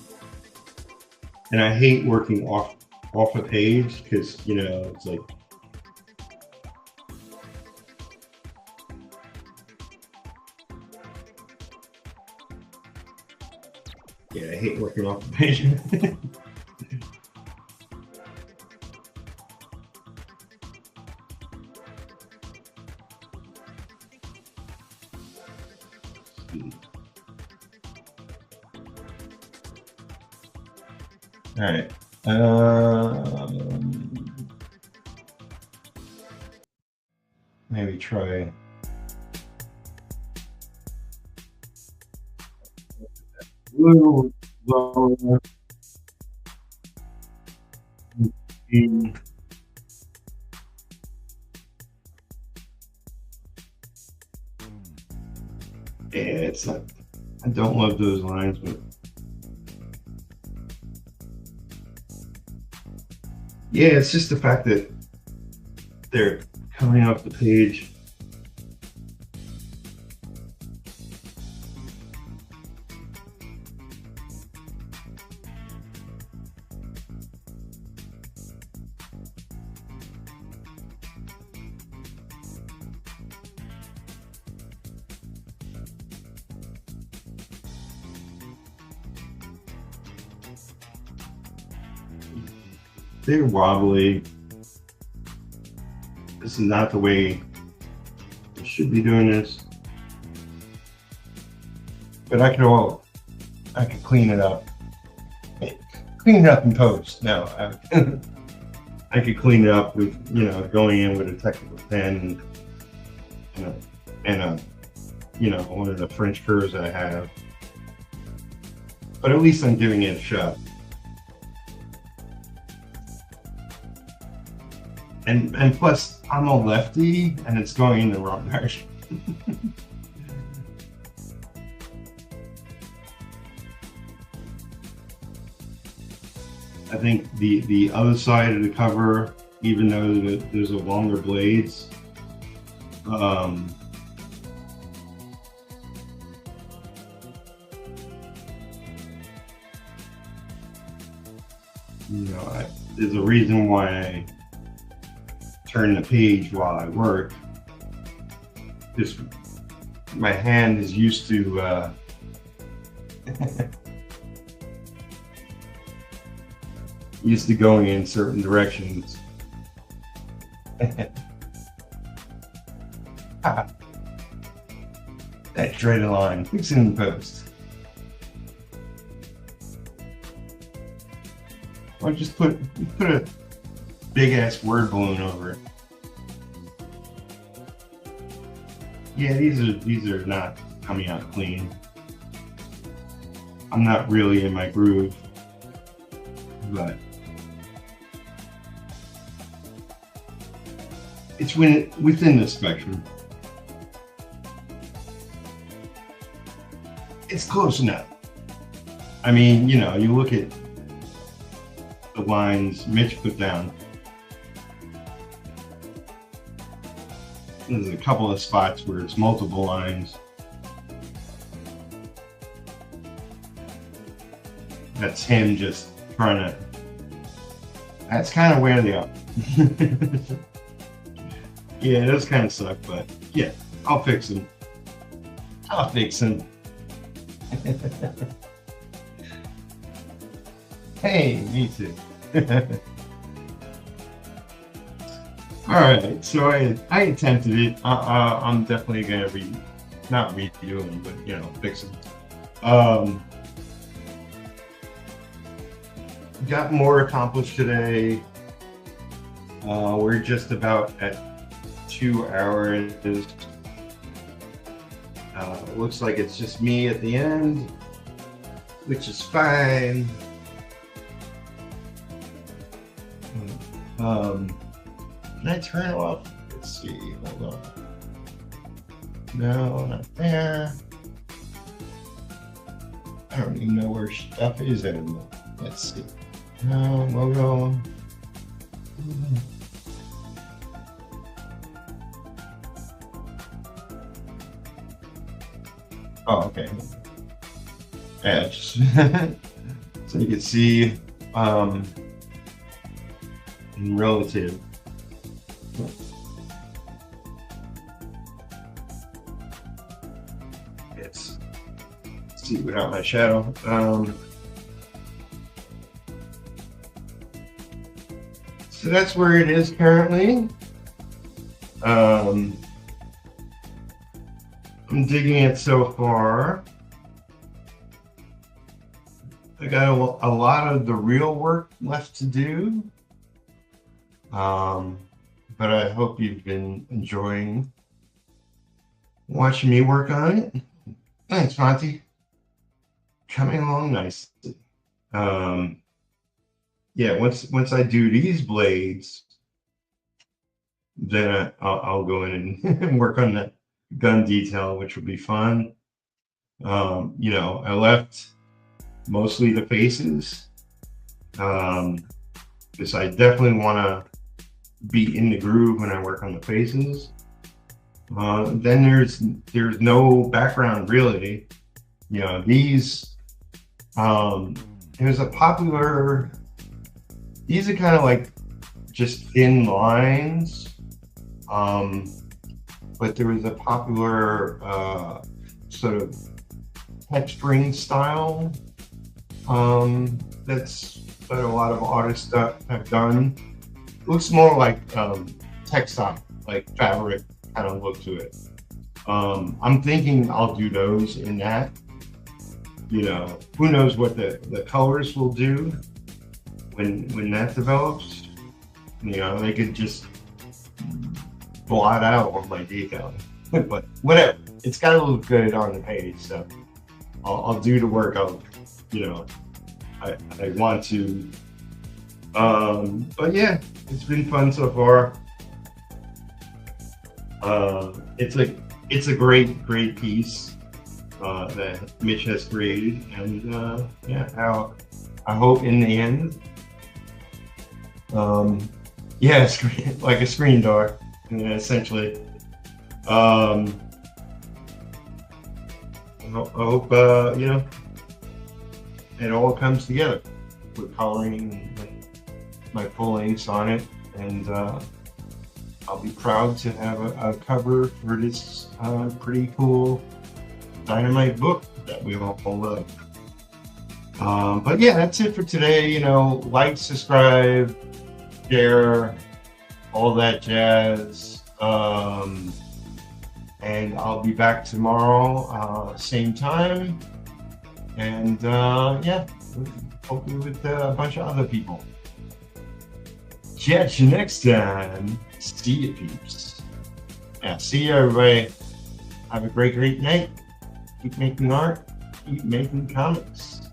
I hate working off a page because, you know, it's like, yeah, I hate working off the page. All right. Maybe try. Blue, lower. Yeah, it's not, I don't love those lines, but yeah, it's just the fact that they're coming off the page. They're wobbly. This is not the way you should be doing this. But I could clean it up. Clean it up in post. No, I could clean it up with, you know, going in with a technical pen and a you know, one of the French curves I have. But at least I'm giving it a shot. And plus, I'm a lefty, and it's going in the wrong direction. I think the other side of the cover, even though there's a longer blades, you know, there's a reason why I turn the page while I work. Just my hand is used to used to going in certain directions. That dreaded line, fix it in the post. Or just put a big ass word balloon over it. Yeah, these are not coming out clean. I'm not really in my groove, but it's within the spectrum. It's close enough. I mean, you know, you look at the lines Mitch put down. There's a couple of spots where it's multiple lines. That's him just trying to. That's kind of where they are. Yeah, it does kind of suck, but yeah, I'll fix them. I'll fix them. Hey, me too. All right, so I attempted it. I'm definitely gonna not redo them, but you know, fix them. Got more accomplished today. We're just about at 2 hours. Looks like it's just me at the end, which is fine. Can I turn it off? Let's see. Hold on. No, not there. I don't even know where stuff is anymore. Let's see. No, logo. Oh, okay. Yeah, just so you can see in relative. Let's see without my shadow. So that's where it is currently. I'm digging it so far. I got a lot of the real work left to do. But I hope you've been enjoying watching me work on it. Thanks, Monty. Coming along nicely. Yeah, once I do these blades, then I'll go in and work on the gun detail, which will be fun. You know, I left mostly the faces because I definitely want to be in the groove when I work on the faces. Then there's no background really. You know, these there's a popular. These are kind of like just thin lines, but there was a popular sort of texturing style that a lot of artists have done. It looks more like textile, like fabric kind of look to it. I'm thinking I'll do those in that. You know, who knows what the colors will do when that develops. You know, they could just blot out on my decal. But whatever, it's got to look good on the page, so I'll do the work. You know, I want to. But yeah, it's been fun so far. It's a great piece that Mitch has created, and yeah, I hope in the end, yeah, like a screen door, essentially. I hope you know, it all comes together with coloring and my full inks on it, and I'll be proud to have a cover for this pretty cool Dynamite book that we all love. But yeah, that's it for today. You know, like, subscribe, share, all that jazz. And I'll be back tomorrow, same time. And yeah, hopefully with a bunch of other people. Catch you next time. See you, peeps. Yeah, see you, everybody. Have a great night. Keep making art. Keep making comics.